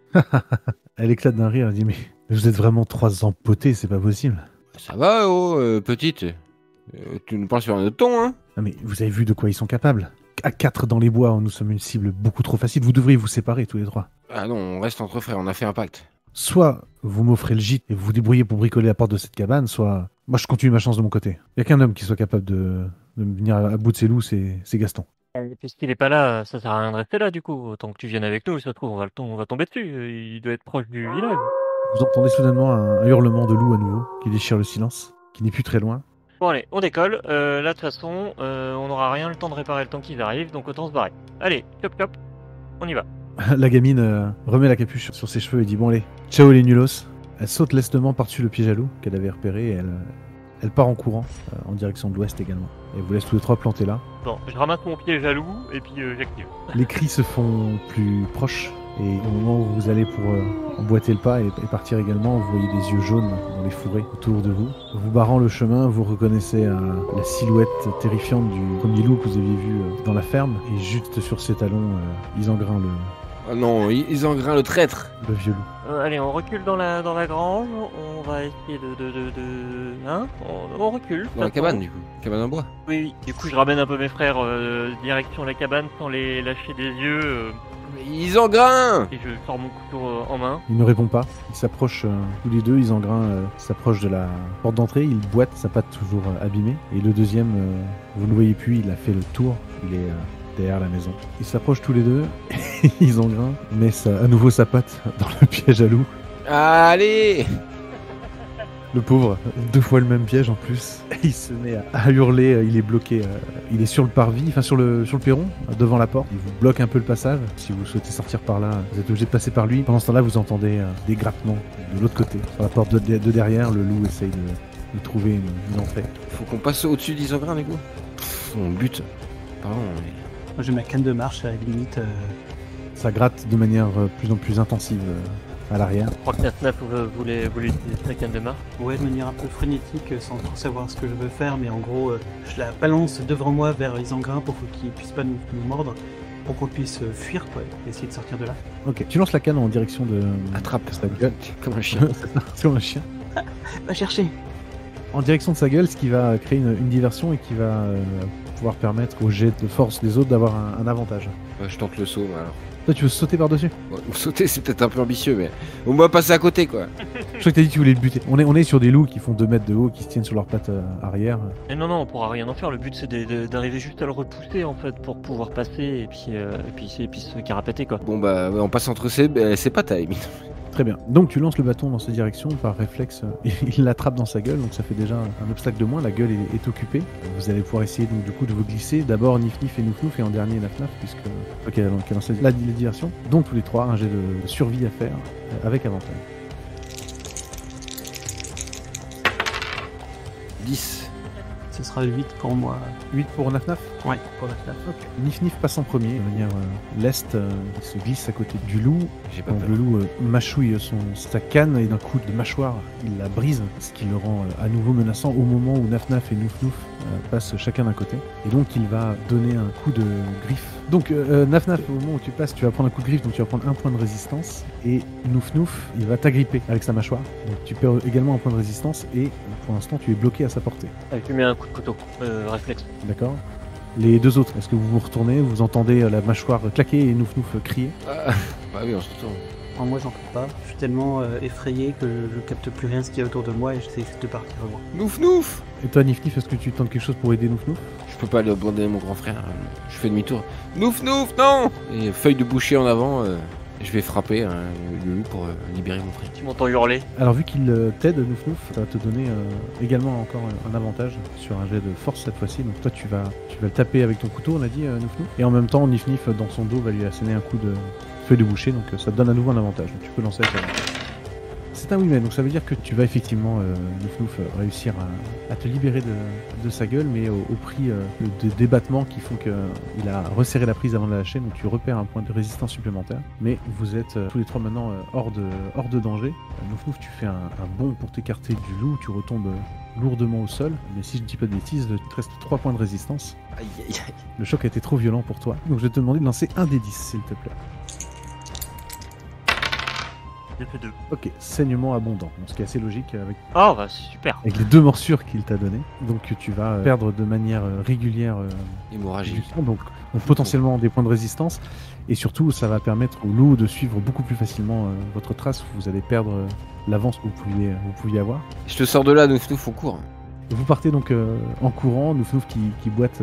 Elle éclate d'un rire, elle dit mais vous êtes vraiment 3 empotés, c'est pas possible. Ça va, petite. Tu nous parles sur un autre ton, hein? Non mais vous avez vu de quoi ils sont capables. À 4 dans les bois, nous sommes une cible beaucoup trop facile. Vous devriez vous séparer tous les 3. Ah non, on reste entre frères, on a fait un pacte. Soit vous m'offrez le gîte et vous vous débrouillez pour bricoler la porte de cette cabane, soit moi je continue ma chance de mon côté. Il y a qu'un homme qui soit capable de venir à bout de ses loups, c'est Gaston. Puisqu'il est pas là, ça sert à rien de rester là du coup. Autant que tu viennes avec nous, ça se trouve, on va tomber dessus. Il doit être proche du village. Vous entendez soudainement un hurlement de loup à nouveau qui déchire le silence, qui n'est plus très loin. Bon allez, on décolle. Là de toute façon, on n'aura rien le temps de réparer le temps qu'ils arrivent, donc autant se barrer. Allez, cop cop, on y va. La gamine remet la capuche sur ses cheveux et dit bon allez, ciao les nulos. Elle saute lestement par-dessus le piège à loup qu'elle avait repéré et elle part en courant en direction de l'ouest également. Et vous laisse tous les 3 plantés là. Bon, je ramasse mon piège à loup et puis j'active. Les cris se font plus proches et au moment où vous allez pour emboîter le pas et partir également, vous voyez des yeux jaunes dans les fourrés autour de vous. Vous barrant le chemin, vous reconnaissez la silhouette terrifiante du premier loup que vous aviez vu dans la ferme et juste sur ses talons, Isengrin Ah non, Isengrin le traître. le vieux loup. Allez, on recule dans la grange, on va essayer Hein on recule. Dans la cabane, du coup. Cabane en bois. Oui, oui. Du coup, je ramène un peu mes frères direction la cabane sans les lâcher des yeux. Isengrin! Et je sors mon couteau en main. Il ne répond pas. Ils s'approchent tous les deux. Isengrin s'approche de la porte d'entrée. Il boite, sa patte toujours abîmée. Et le deuxième, vous ne le voyez plus, il a fait le tour. Il est derrière la maison. Ils s'approchent tous les deux. Isengrin met à nouveau sa patte dans le piège à loup. Allez! Le pauvre, 2 fois le même piège en plus. Il se met à hurler, il est bloqué, il est sur le parvis, enfin sur le perron, devant la porte. Il vous bloque un peu le passage. Si vous souhaitez sortir par là, vous êtes obligé de passer par lui. Pendant ce temps-là, vous entendez des grattements de l'autre côté. Sur la porte de derrière, le loup essaye de trouver une entrée. Faut qu'on passe au-dessus d'Isengrin, du coup. On bute. Pardon, mais... Moi j'ai ma canne de marche à la limite. Ça gratte de manière plus en plus intensive à l'arrière. Je crois que Nasnaf voulait utiliser sa canne de marche. Ouais, de manière un peu frénétique, sans trop savoir ce que je veux faire, mais en gros, je la balance devant moi vers Isengrin pour qu'il puisse pas nous mordre, pour qu'on puisse fuir, quoi, et essayer de sortir de là. Ok, tu lances la canne en direction de... Attrape sa gueule. comme un chien. C'est comme un chien. Va chercher. En direction de sa gueule, ce qui va créer une diversion et qui va pouvoir permettre au jet de force des autres d'avoir un avantage. Ouais, je tente le saut, alors. Toi, tu veux sauter par-dessus? Ouais, sauter, c'est peut-être un peu ambitieux, mais au moins passer à côté, quoi. Je crois que t'as dit que tu voulais le buter. On est sur des loups qui font 2 mètres de haut, qui se tiennent sur leurs pattes arrière. Et non, on pourra rien en faire. Le but c'est d'arriver juste à le repousser en fait pour pouvoir passer et puis se carapater quoi. Bon, bah, ouais, on passe entre ses pattes, à la limite. Très bien. Donc tu lances le bâton dans sa direction, par réflexe, il l'attrape dans sa gueule, donc ça fait déjà un obstacle de moins, la gueule est occupée. Vous allez pouvoir essayer donc du coup de vous glisser, d'abord Nif Nif et Nouf Nouf et en dernier Naf Naf, puisque ok, donc elle lance la diversion. Donc tous les 3, un jet de survie à faire, avec avantage. 10. Ce sera 8 pour moi. 8 pour Naf Naf. Ouais, pour la classe. Ok. Nif Nif passe en premier, de manière leste, il se glisse à côté du loup. J'ai pas Donc peur. le loup mâchouille sa canne et d'un coup de mâchoire, il la brise, ce qui le rend à nouveau menaçant au moment où Naf Naf et Nouf Nouf passent chacun d'un côté. Et donc il va donner un coup de griffe. Donc Naf Naf, au moment où tu passes, tu vas prendre un coup de griffe, donc tu vas prendre un point de résistance. Et Nouf Nouf, il va t'agripper avec sa mâchoire. Donc tu perds également un point de résistance et pour l'instant tu es bloqué à sa portée. Je lui mets un coup de couteau, réflexe. D'accord? Les deux autres, est-ce que vous vous retournez, vous entendez la mâchoire claquer et Nouf Nouf crier? Bah oui, on se retourne. Alors moi j'en peux pas. Je suis tellement effrayé que je capte plus rien ce qu'il y a autour de moi et j'essaie juste de partir loin. Nouf Nouf! Et toi Nif Nif, est-ce que tu tentes quelque chose pour aider Nouf Nouf? Je peux pas aller abandonner mon grand frère. Je fais demi-tour. Nouf Nouf, non! Et feuille de boucher en avant, je vais frapper le loup pour libérer mon frère. Tu m'entends hurler. Alors vu qu'il t'aide Nouf Nouf, ça va te donner également encore un avantage sur un jet de force cette fois-ci. Donc toi tu vas le taper avec ton couteau, on a dit Nouf Nouf. Et en même temps Nif Nif dans son dos va lui asséner un coup de feuille de boucher, donc ça te donne à nouveau un avantage. Donc tu peux lancer avec C'est un oui, mais donc ça veut dire que tu vas effectivement, Nouf, réussir à te libérer de sa gueule, mais au prix de débattements qui font qu'il a resserré la prise avant de la lâcher, donc tu repères un point de résistance supplémentaire. Mais vous êtes tous les trois maintenant hors de danger. Nouf, tu fais un bond pour t'écarter du loup, tu retombes lourdement au sol, mais si je ne dis pas de bêtises, il te reste 3 points de résistance. Aïe, aïe, aïe. Le choc a été trop violent pour toi, donc je vais te demander de lancer un des 10, s'il te plaît. J'ai fait 2. Ok, saignement abondant, donc ce qui est assez logique Oh, bah super. avec les 2 morsures qu'il t'a données. Donc tu vas perdre de manière régulière du Hémorragie. sang, donc potentiellement des points de résistance. Et surtout, ça va permettre au loup de suivre beaucoup plus facilement votre trace. Vous allez perdre l'avance que vous pouviez avoir. Je te sors de là, Nouf, on court. Vous partez donc en courant, Nouf qui boite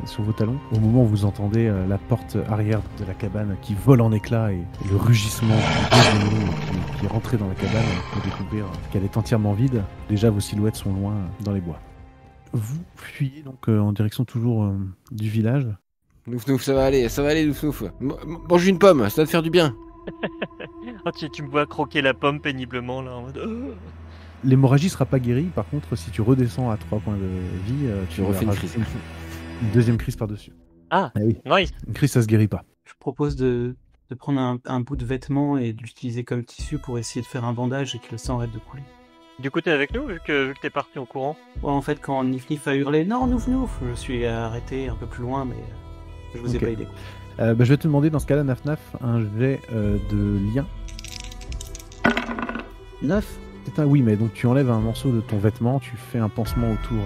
sur vos talons. Au moment où vous entendez la porte arrière de la cabane qui vole en éclats et le rugissement du loup qui est rentré dans la cabane pour découvrir qu'elle est entièrement vide. Déjà, vos silhouettes sont loin dans les bois. Vous fuyez donc en direction toujours du village. Nouf, ça va aller, Nouf. Mange une pomme, ça va te faire du bien. Oh, tu me vois croquer la pomme péniblement là en mode. L'hémorragie sera pas guérie, par contre, si tu redescends à 3 points de vie, tu refais une rajouter crise. Une deuxième crise par-dessus. Ah, oui. nice. Une crise, ça se guérit pas. Je propose de prendre un bout de vêtement et de l'utiliser comme tissu pour essayer de faire un bandage et que le sang arrête de couler. Du coup, t'es avec nous vu que t'es parti en courant. Ouais, en fait, quand Nif a hurlé « Non, Nouf !», je suis arrêté un peu plus loin, mais je vous ai Ok. pas aidé. Je vais te demander, dans ce cas-là, Naf, un jet de lien. 9 C'est un oui, mais donc tu enlèves un morceau de ton vêtement, tu fais un pansement autour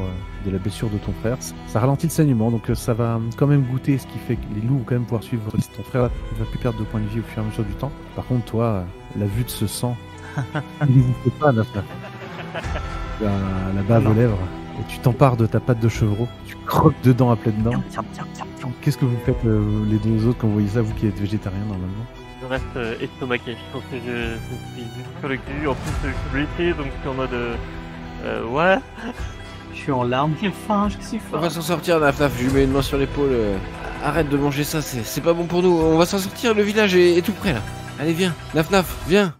de la blessure de ton frère. Ça ralentit le saignement, donc ça va quand même goûter, ce qui fait que les loups vont quand même pouvoir suivre. Si ton frère ne va plus perdre de points de vie au fur et à mesure du temps. Par contre, toi, la vue de ce sang, n'hésite pas, Naf. La bave aux lèvres, et tu t'empares de ta patte de chevreau, tu croques dedans à pleines dents. Qu'est-ce que vous faites les deux autres quand vous voyez ça, vous qui êtes végétarien normalement? Je reste estomaqué. Je pense que je suis juste sur le cul. En plus, je suis blessé, donc je suis en mode. Ouais. Je suis en larmes, j'ai faim, je suis On faim. va s'en sortir, Naf, je lui mets une main sur l'épaule. Arrête de manger ça, c'est pas bon pour nous. On va s'en sortir, le village est tout près là. Allez, viens, Naf, viens.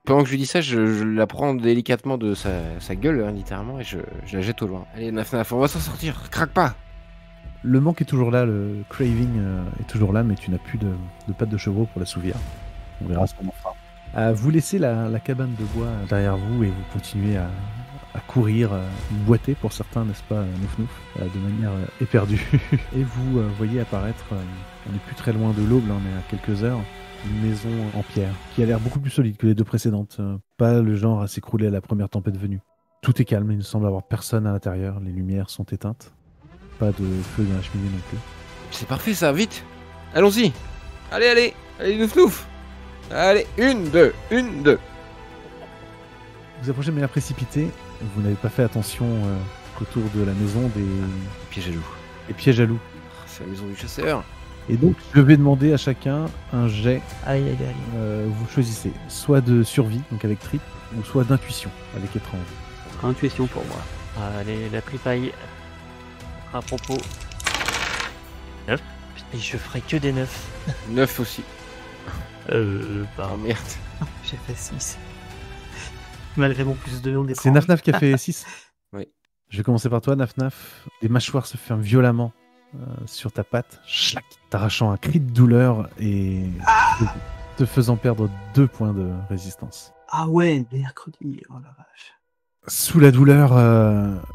Pendant que je lui dis ça, je la prends délicatement de sa gueule, hein, littéralement, et je la jette au loin. Allez, Naf, on va s'en sortir, craque pas. Le manque est toujours là, le craving est toujours là, mais tu n'as plus de pattes de chevreau pour l'assouvir. On verra ce qu'on en fera. Vous laissez la cabane de bois derrière vous et vous continuez à courir, boiter pour certains, n'est-ce pas, Nouf, de manière éperdue. Et vous voyez apparaître, on n'est plus très loin de l'aube, là, on est à quelques heures, une maison en pierre qui a l'air beaucoup plus solide que les deux précédentes. Pas le genre à s'écrouler à la première tempête venue. Tout est calme, il ne semble avoir personne à l'intérieur, les lumières sont éteintes. Pas de feu dans la cheminée non plus. C'est parfait ça, vite. Allons-y. Allez, Nouf. Allez, 1, 2. Vous approchez de manière précipitée, vous n'avez pas fait attention qu'autour de la maison des Piège à loup. pièges à loups. C'est la maison du chasseur. Et donc, je vais demander à chacun un jet. Aïe. Vous choisissez soit de survie, donc avec trip, ou soit d'intuition, avec étrange. Intuition pour moi. Allez, la tripaille. À propos. 9. Putain, je ferai que des 9. 9 aussi. Oh Pardon. merde. J'ai fait 6. Malgré mon plus 2, on est C'est Naf qui a fait 6. Oui. Je vais commencer par toi, Naf. Les mâchoires se ferment violemment sur ta patte, schlac, t'arrachant un cri de douleur et te faisant perdre 2 points de résistance. Ah ouais, mercredi, oh la vache. Sous la douleur,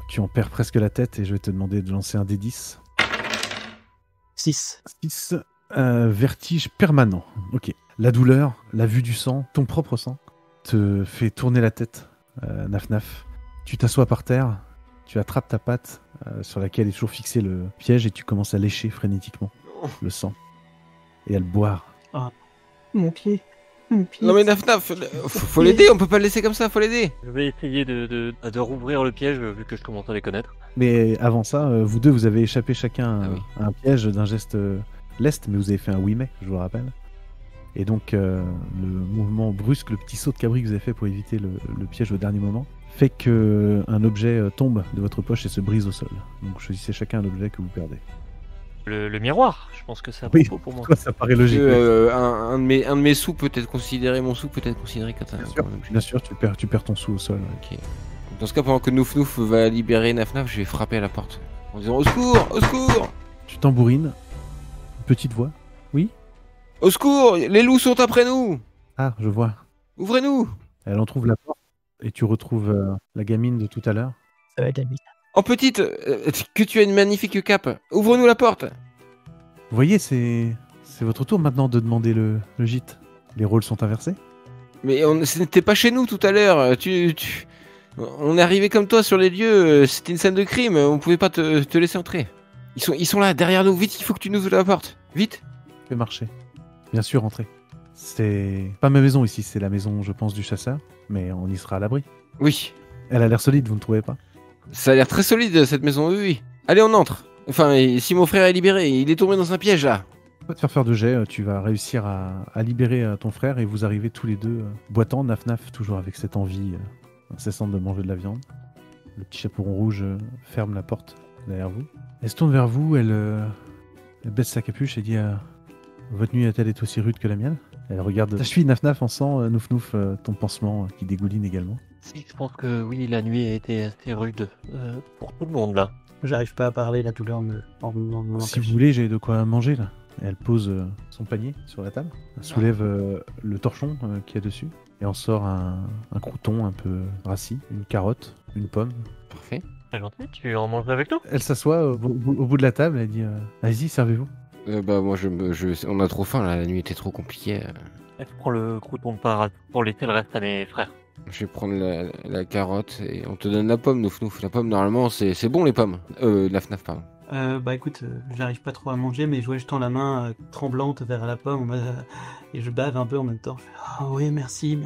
tu en perds presque la tête et je vais te demander de lancer un D10. 6. 6, vertige permanent. Ok. La douleur, la vue du sang, ton propre sang, te fait tourner la tête, Naf. Tu t'assois par terre, tu attrapes ta patte sur laquelle est toujours fixé le piège et tu commences à lécher frénétiquement le sang et à le boire. Mon pied. Non mais Naf, faut l'aider, on peut pas le laisser comme ça, faut l'aider. Je vais essayer de rouvrir le piège vu que je commence à les connaître. Mais avant ça, vous deux, vous avez échappé chacun Ah oui. à un piège d'un geste leste, mais vous avez fait un oui mais, je vous le rappelle. Et donc, le mouvement brusque, le petit saut de cabri que vous avez fait pour éviter le piège au dernier moment, fait que un objet tombe de votre poche et se brise au sol. Donc choisissez chacun un objet que vous perdez. Le miroir, je pense que c'est à Oui, propos pour moi. toi, ça paraît logique. Un de mes sous peut être considéré, mon sou peut être considéré comme Bien sûr. comme objet. Bien sûr, tu perds ton sou au sol. Ok. Dans ce cas, pendant que Nouf Nouf va libérer Naf Naf, je vais frapper à la porte. En disant au secours, au secours, Tu tambourines. Petite voix. Oui. au secours, les loups sont après nous. Ah, je vois. Ouvrez-nous. Elle entrouvre la porte et tu retrouves la gamine de tout à l'heure. Ça va être la vie. En petite, que tu as une magnifique cape. Ouvre-nous la porte. Vous voyez, c'est votre tour maintenant de demander le gîte. Les rôles sont inversés. Mais ce n'était pas chez nous tout à l'heure. On est arrivé comme toi sur les lieux. C'était une scène de crime. On pouvait pas te laisser entrer. Ils sont là derrière nous. Vite, il faut que tu nous ouvres la porte. Vite. Fais marcher. Bien sûr, entrez. C'est pas ma maison ici, c'est la maison, je pense, du chasseur. Mais on y sera à l'abri. Oui. Elle a l'air solide, vous ne trouvez pas? Ça a l'air très solide cette maison. Oui, oui. Allez, on entre. Enfin, et si mon frère est libéré, il est tombé dans un piège là. On va te faire de jet, tu vas réussir à libérer ton frère et vous arrivez tous les deux boitant, Naf, toujours avec cette envie incessante de manger de la viande. Le petit chaperon rouge ferme la porte derrière vous. Elle se tourne vers vous, elle baisse sa capuche et dit votre nuit a-t-elle été aussi rude que la mienne? Elle regarde ta cheville, Naf, en sent Nouf, ton pansement qui dégouline également. Si, je pense que oui, la nuit a été assez rude pour tout le monde là. J'arrive pas à parler, la douleur me Si vous voulez, j'ai de quoi manger là. Et elle pose son panier sur la table, elle soulève le torchon qu'il y a dessus et en sort un crouton un peu rassis, une carotte, une pomme. Parfait. C'est gentil, tu en manges avec nous? Elle s'assoit au bout de la table, elle dit allez-y, servez-vous. Bah moi on a trop faim là, la nuit était trop compliquée. Je prends le crouton de parade pour laisser le reste à mes frères. Je vais prendre la carotte et on te donne la pomme, Nouf Nouf. La pomme normalement c'est bon les pommes. Naf Naf pardon. Bah écoute, j'arrive pas trop à manger, mais je tends la main tremblante vers la pomme et je bave un peu en même temps. Ah oui, merci.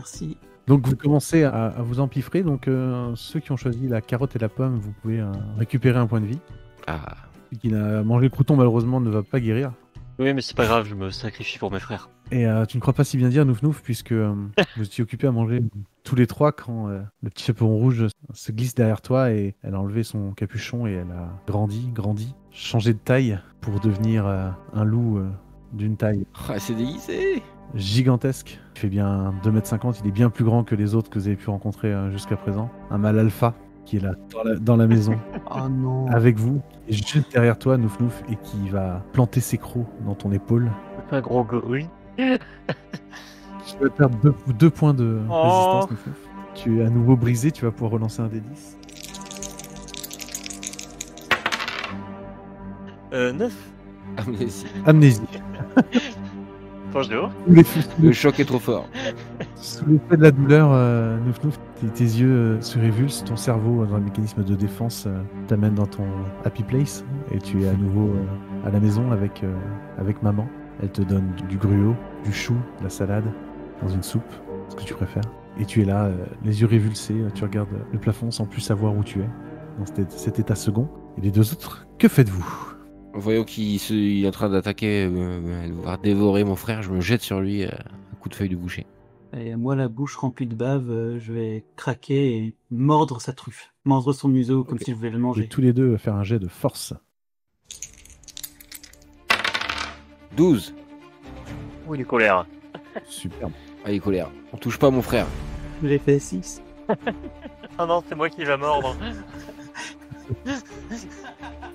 Donc vous commencez à vous empiffrer, donc ceux qui ont choisi la carotte et la pomme, vous pouvez récupérer un point de vie. Ah. Celui qui n'a mangé le crouton malheureusement ne va pas guérir. Oui, mais c'est pas grave, je me sacrifie pour mes frères. Et tu ne crois pas si bien dire, Nouf, puisque vous étiez occupés à manger tous les trois quand le petit chaperon rouge se glisse derrière toi et elle a enlevé son capuchon et elle a grandi, changé de taille pour devenir un loup d'une taille Ah, c'est déguisé. gigantesque. Il fait bien 2,50 m, il est bien plus grand que les autres que vous avez pu rencontrer jusqu'à présent. Un mâle alpha qui est là dans la maison Oh non. avec vous, et juste derrière toi, Nouf, et qui va planter ses crocs dans ton épaule. C'est un gros gorille. Tu vas perdre 2 points de Oh. résistance, Nouf. Tu es à nouveau brisé, tu vas pouvoir relancer un des 10. 9. Amnésie. Amnésie. Bonjour. Le choc est trop fort. Sous l'effet de la douleur, Nouf, tes yeux se révulsent, ton cerveau, dans le mécanisme de défense, t'amène dans ton happy place, et tu es à nouveau à la maison avec maman. Elle te donne du gruau, du chou, de la salade, dans une soupe, ce que tu préfères. Et tu es là, les yeux révulsés, tu regardes le plafond sans plus savoir où tu es, dans cet état second. Et les deux autres, que faites-vous? Voyons qu'il est en train d'attaquer, elle va dévorer mon frère, je me jette sur lui, un coup de feuille de boucher. Et moi, la bouche remplie de bave, je vais craquer et mordre sa truffe. Mordre son museau comme Ok. si je voulais le Vous manger. pouvez tous les deux faire un jet de force. 12. Oui, les colères. Superbe. Allez, colère. On touche pas mon frère. J'ai fait 6. Ah non, c'est moi qui va mordre.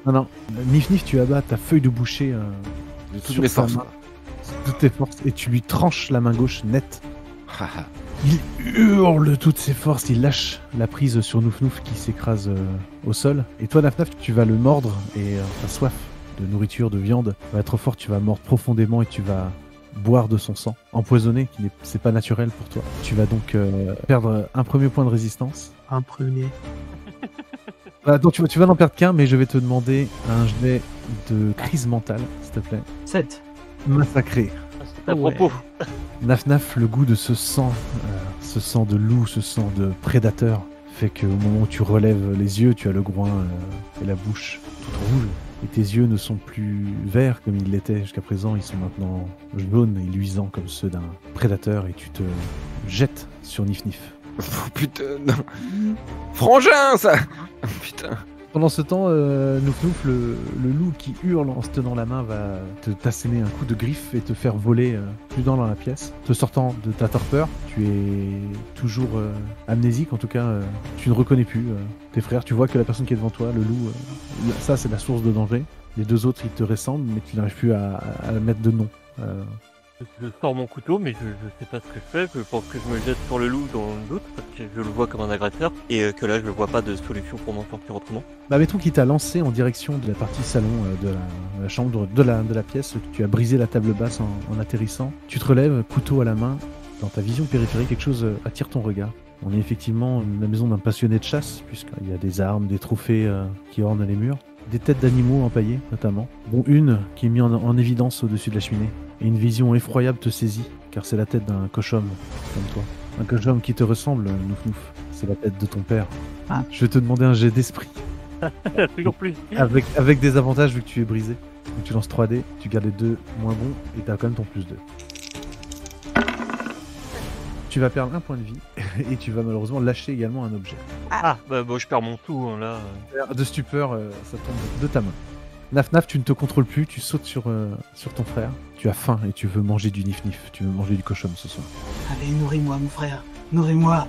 Non, Nif, tu abats ta feuille de boucher De toutes sur mes sa forces. main, de toutes tes forces, et tu lui tranches la main gauche nette. Haha. Il hurle de toutes ses forces, il lâche la prise sur Nouf qui s'écrase au sol. Et toi, Naf, tu vas le mordre et ta soif de nourriture, de viande va être forte. Tu vas mordre profondément et tu vas boire de son sang empoisonné, c'est pas naturel pour toi. Tu vas donc perdre un premier point de résistance. Un premier. Donc tu vas n'en perdre qu'un, mais je vais te demander un jet de crise mentale, s'il te plaît. 7. Massacré. C'est à propos. Naf, le goût de ce sang de loup, ce sang de prédateur, fait qu'au moment où tu relèves les yeux, tu as le groin et la bouche toute rouge. Et tes yeux ne sont plus verts comme ils l'étaient jusqu'à présent, ils sont maintenant jaunes et luisants comme ceux d'un prédateur, et tu te jettes sur Nif. Oh putain, non. Frangin, ça. Oh, putain. Pendant ce temps, Nouf Nouf, le loup qui hurle en se tenant la main, va t'asséner un coup de griffe et te faire voler plus dans la pièce. Te sortant de ta torpeur, tu es toujours amnésique, en tout cas, tu ne reconnais plus tes frères. Tu vois que la personne qui est devant toi, le loup, ça c'est la source de danger. Les deux autres, ils te ressemblent, mais tu n'arrives plus à mettre de nom. Je sors mon couteau, mais je sais pas ce que je fais. Je pense que je me jette sur le loup dans le doute, parce que je le vois comme un agresseur, et que là, je vois pas de solution pour m'en sortir autrement. Bah, mettons qu'il t'a lancé en direction de la partie salon de la chambre, de la pièce. Tu as brisé la table basse en atterrissant. Tu te relèves, couteau à la main. Dans ta vision périphérique, quelque chose attire ton regard. On est effectivement la maison d'un passionné de chasse, puisqu'il y a des armes, des trophées qui ornent les murs. Des têtes d'animaux empaillées, notamment, dont une qui est mise en évidence au-dessus de la cheminée. Et une vision effroyable te saisit, car c'est la tête d'un cochon comme toi. Un cochon qui te ressemble, Nouf Nouf. C'est la tête de ton père. Ah. Je vais te demander un jet d'esprit. Toujours plus. Avec des avantages vu que tu es brisé. Donc tu lances 3D, tu gardes les deux moins bons, et t'as quand même ton plus 2. Tu vas perdre un point de vie, et tu vas malheureusement lâcher également un objet. Ah, bah bon, je perds mon tout, hein, là. De stupeur, ça tombe de ta main. Naf Naf, tu ne te contrôles plus, tu sautes sur ton frère. Tu as faim et tu veux manger du Nif Nif, tu veux manger du cochon ce soir. Allez, nourris-moi, mon frère. Nourris-moi.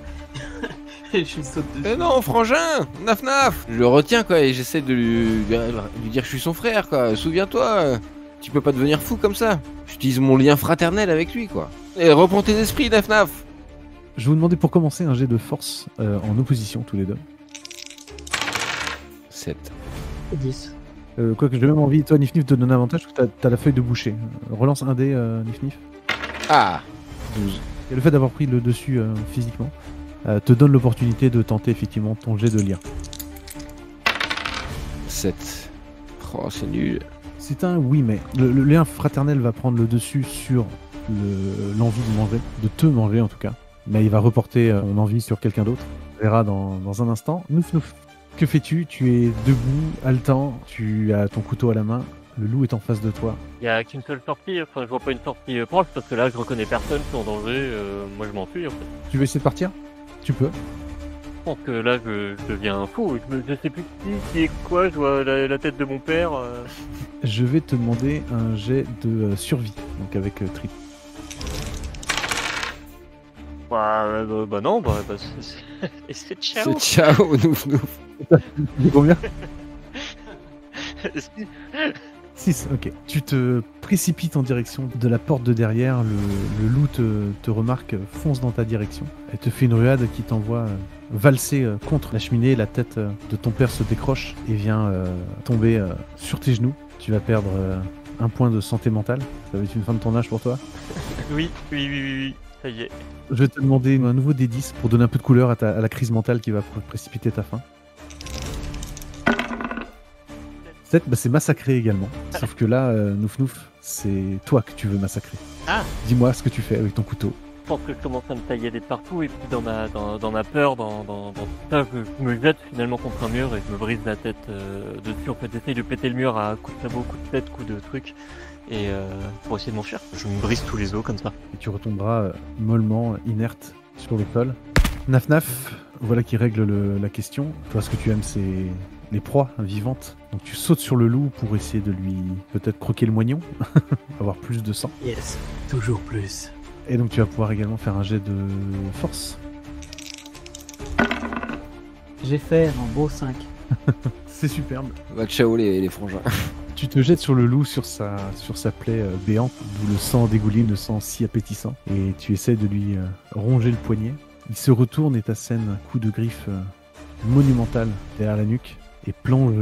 Je saute dessus. Mais non, frangin, Naf Naf. Je le retiens quoi et j'essaie de lui dire que je suis son frère quoi. Souviens-toi, tu peux pas devenir fou comme ça. J'utilise mon lien fraternel avec lui quoi. Et reprends tes esprits, Naf Naf. Je vais vous demander pour commencer un jet de force en opposition tous les deux. 7. 10. Quoique j'ai même envie, toi Nif Nif, te donner un avantage parce que t'as la feuille de boucher. Relance un dé, Nif Nif. Ah 12. Et le fait d'avoir pris le dessus physiquement te donne l'opportunité de tenter effectivement ton jet de lien. 7. Oh, c'est nul. C'est un oui, mais le lien fraternel va prendre le dessus sur l'envie de manger, de te manger en tout cas. Mais il va reporter ton envie sur quelqu'un d'autre. On verra dans un instant. Nouf Nouf, que fais-tu? Tu es debout, haletant, tu as ton couteau à la main, le loup est en face de toi. Il y a qu'une seule sortie, enfin, je vois pas une sortie proche, parce que là, je reconnais personne, je suis en danger, moi je m'enfuis en fait. Tu veux essayer de partir? Tu peux. Je pense que là, je deviens fou, je sais plus qui est quoi, je vois la tête de mon père. Je vais te demander un jet de survie, donc avec trip. Bah non, et c'est ciao. C'est ciao, Nouf Nouf. Combien? 6, ok. Tu te précipites en direction de la porte de derrière, le loup te remarque, fonce dans ta direction. Elle te fait une ruade qui t'envoie valser contre la cheminée, la tête de ton père se décroche et vient tomber sur tes genoux. Tu vas perdre un point de santé mentale. Ça va être une fin de ton âge pour toi. Oui, ça y est. Je vais te demander un nouveau D10 pour donner un peu de couleur à la crise mentale qui va précipiter ta fin. 7, bah c'est massacré également. Sauf que là, Nouf Nouf, c'est toi que tu veux massacrer. Ah. Dis-moi ce que tu fais avec ton couteau. Je pense que je commence à me tailler de partout, et puis dans ma peur, dans tout ça, je me jette finalement contre un mur et je me brise la tête dessus. En fait, j'essaye de péter le mur à coups de sabot, coups de tête, coups de trucs, et pour essayer de m'enfuir. Je me brise tous les os comme ça. Et tu retomberas mollement, inerte, sur le sol. Naf Naf, voilà qui règle la question. Toi, ce que tu aimes, c'est les proies vivantes. Donc tu sautes sur le loup pour essayer de lui peut-être croquer le moignon, avoir plus de sang. Yes, toujours plus. Et donc tu vas pouvoir également faire un jet de force. J'ai fait un beau 5. C'est superbe. Va ciao les frangins. Tu te jettes sur le loup, sur sa plaie béante, d'où le sang dégouline, le sang si appétissant. Et tu essaies de lui ronger le poignet. Il se retourne et t'assène un coup de griffe monumental derrière la nuque et plonge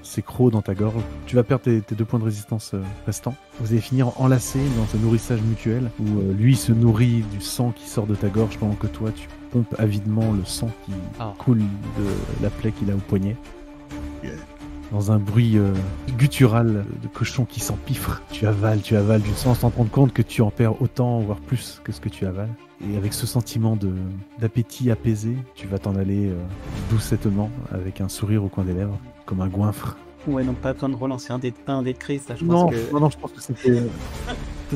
ses crocs dans ta gorge. Tu vas perdre tes 2 points de résistance restants. Vous allez finir enlacés dans un nourrissage mutuel où lui se nourrit du sang qui sort de ta gorge pendant que toi tu pompes avidement le sang qui coule de la plaie qu'il a au poignet. Dans un bruit guttural de cochon qui s'empiffre. Tu avales du sang sans te rendre compte que tu en perds autant, voire plus que ce que tu avales. Et avec ce sentiment d'appétit apaisé, tu vas t'en aller doucettement, avec un sourire au coin des lèvres, comme un goinfre. Ouais, donc pas besoin de relancer un dé de crise, là, je pense que... Non, je pense que c'était...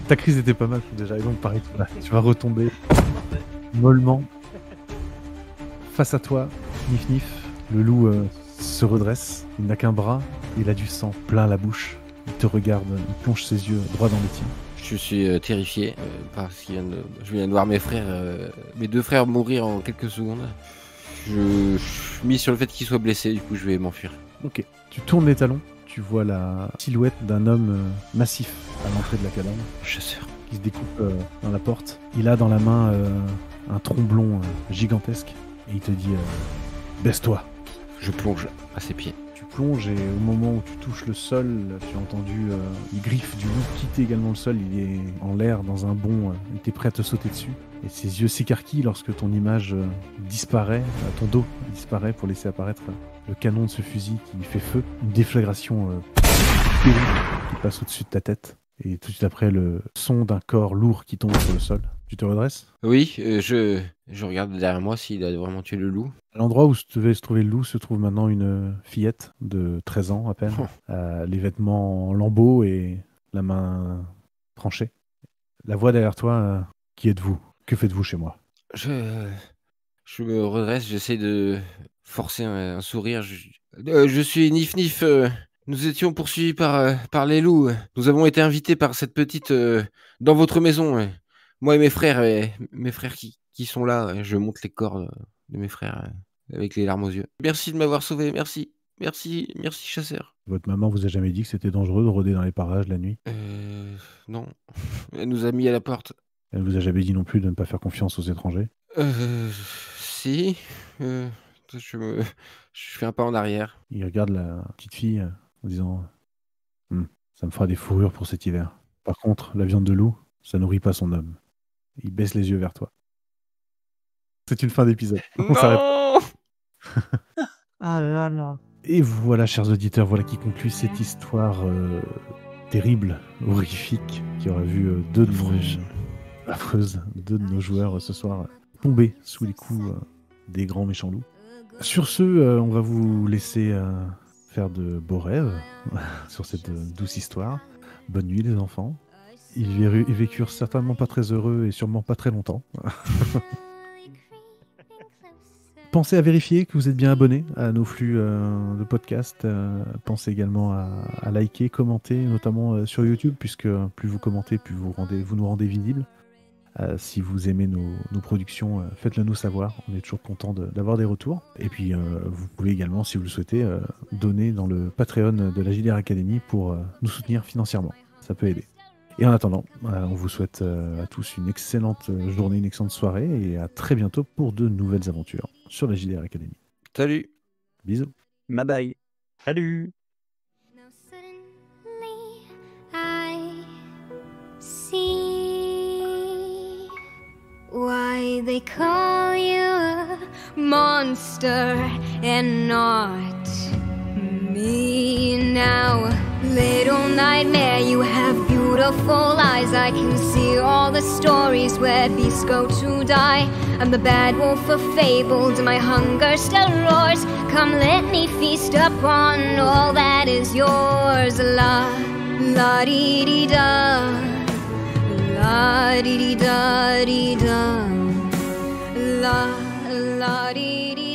Ta crise était pas mal déjà, et donc pareil, tu vas retomber mollement. Face à toi, Nif Nif, le loup se redresse, il n'a qu'un bras, il a du sang plein la bouche. Il te regarde, il plonge ses yeux droit dans les tiens. Je suis terrifié parce que je viens de voir mes 2 frères mourir en quelques secondes. Je suis mis sur le fait qu'ils soient blessés, du coup je vais m'enfuir. Ok, tu tournes les talons, tu vois la silhouette d'un homme massif à l'entrée de la cabane. Chasseur. Qui se découpe dans la porte. Il a dans la main un tromblon gigantesque et il te dit baisse-toi. Je plonge à ses pieds. Tu plonges et au moment où tu touches le sol, tu as entendu les griffes du loup quitter également le sol. Il est en l'air dans un bond, il était prêt à te sauter dessus. Et ses yeux s'écarquillent lorsque ton image disparaît, ton dos disparaît pour laisser apparaître le canon de ce fusil qui fait feu. Une déflagration qui passe au-dessus de ta tête. Et tout de suite après, le son d'un corps lourd qui tombe sur le sol. Tu te redresses ? Oui, je regarde derrière moi s'il a vraiment tué le loup. À l'endroit où devait se trouver le loup se trouve maintenant une fillette de 13 ans à peine. Les vêtements en lambeaux et la main tranchée. La voix derrière toi, qui êtes-vous ? Que faites-vous chez moi ? Je me redresse, j'essaie de forcer un sourire. Je suis Nif Nif. Nous étions poursuivis par les loups. Nous avons été invités par cette petite dans votre maison. Moi et mes frères qui sont là. Je monte les corps de mes frères avec les larmes aux yeux. Merci de m'avoir sauvé, merci. Merci, chasseur. Votre maman vous a jamais dit que c'était dangereux de rôder dans les parages la nuit ? Non. Elle nous a mis à la porte. Elle vous a jamais dit non plus de ne pas faire confiance aux étrangers ? Si. Je fais un pas en arrière. Il regarde la petite fille en disant ça me fera des fourrures pour cet hiver. Par contre, la viande de loup, ça nourrit pas son homme. Il baisse les yeux vers toi. C'est une fin d'épisode. On s'arrête. Ah là là. Et voilà, chers auditeurs, voilà qui conclut cette histoire terrible, horrifique, qui aura vu deux de nos joueurs ce soir tomber sous les coups des grands méchants loups. Sur ce, on va vous laisser faire de beaux rêves sur cette douce histoire. Bonne nuit les enfants. Ils vécurent certainement pas très heureux et sûrement pas très longtemps. Pensez à vérifier que vous êtes bien abonné à nos flux de podcasts. Pensez également à liker, commenter, notamment sur YouTube, puisque plus vous commentez, plus vous nous rendez visibles. Si vous aimez nos productions, faites-le nous savoir. On est toujours content d'avoir des retours. Et puis, vous pouvez également, si vous le souhaitez, donner dans le Patreon de la JDR Academy pour nous soutenir financièrement. Ça peut aider. Et en attendant, on vous souhaite à tous une excellente journée, une excellente soirée et à très bientôt pour de nouvelles aventures sur la JDR Academy. Salut. Bisous. Bye bye. Salut. Now suddenly I see why they call you a monster and not me. Now, little nightmare, you have beautiful eyes. I can see all the stories where beasts go to die. I'm the bad wolf of fables, my hunger still roars. Come, let me feast upon all that is yours. La, la dee dee da, la dee dee da dee da, la, la dee dee.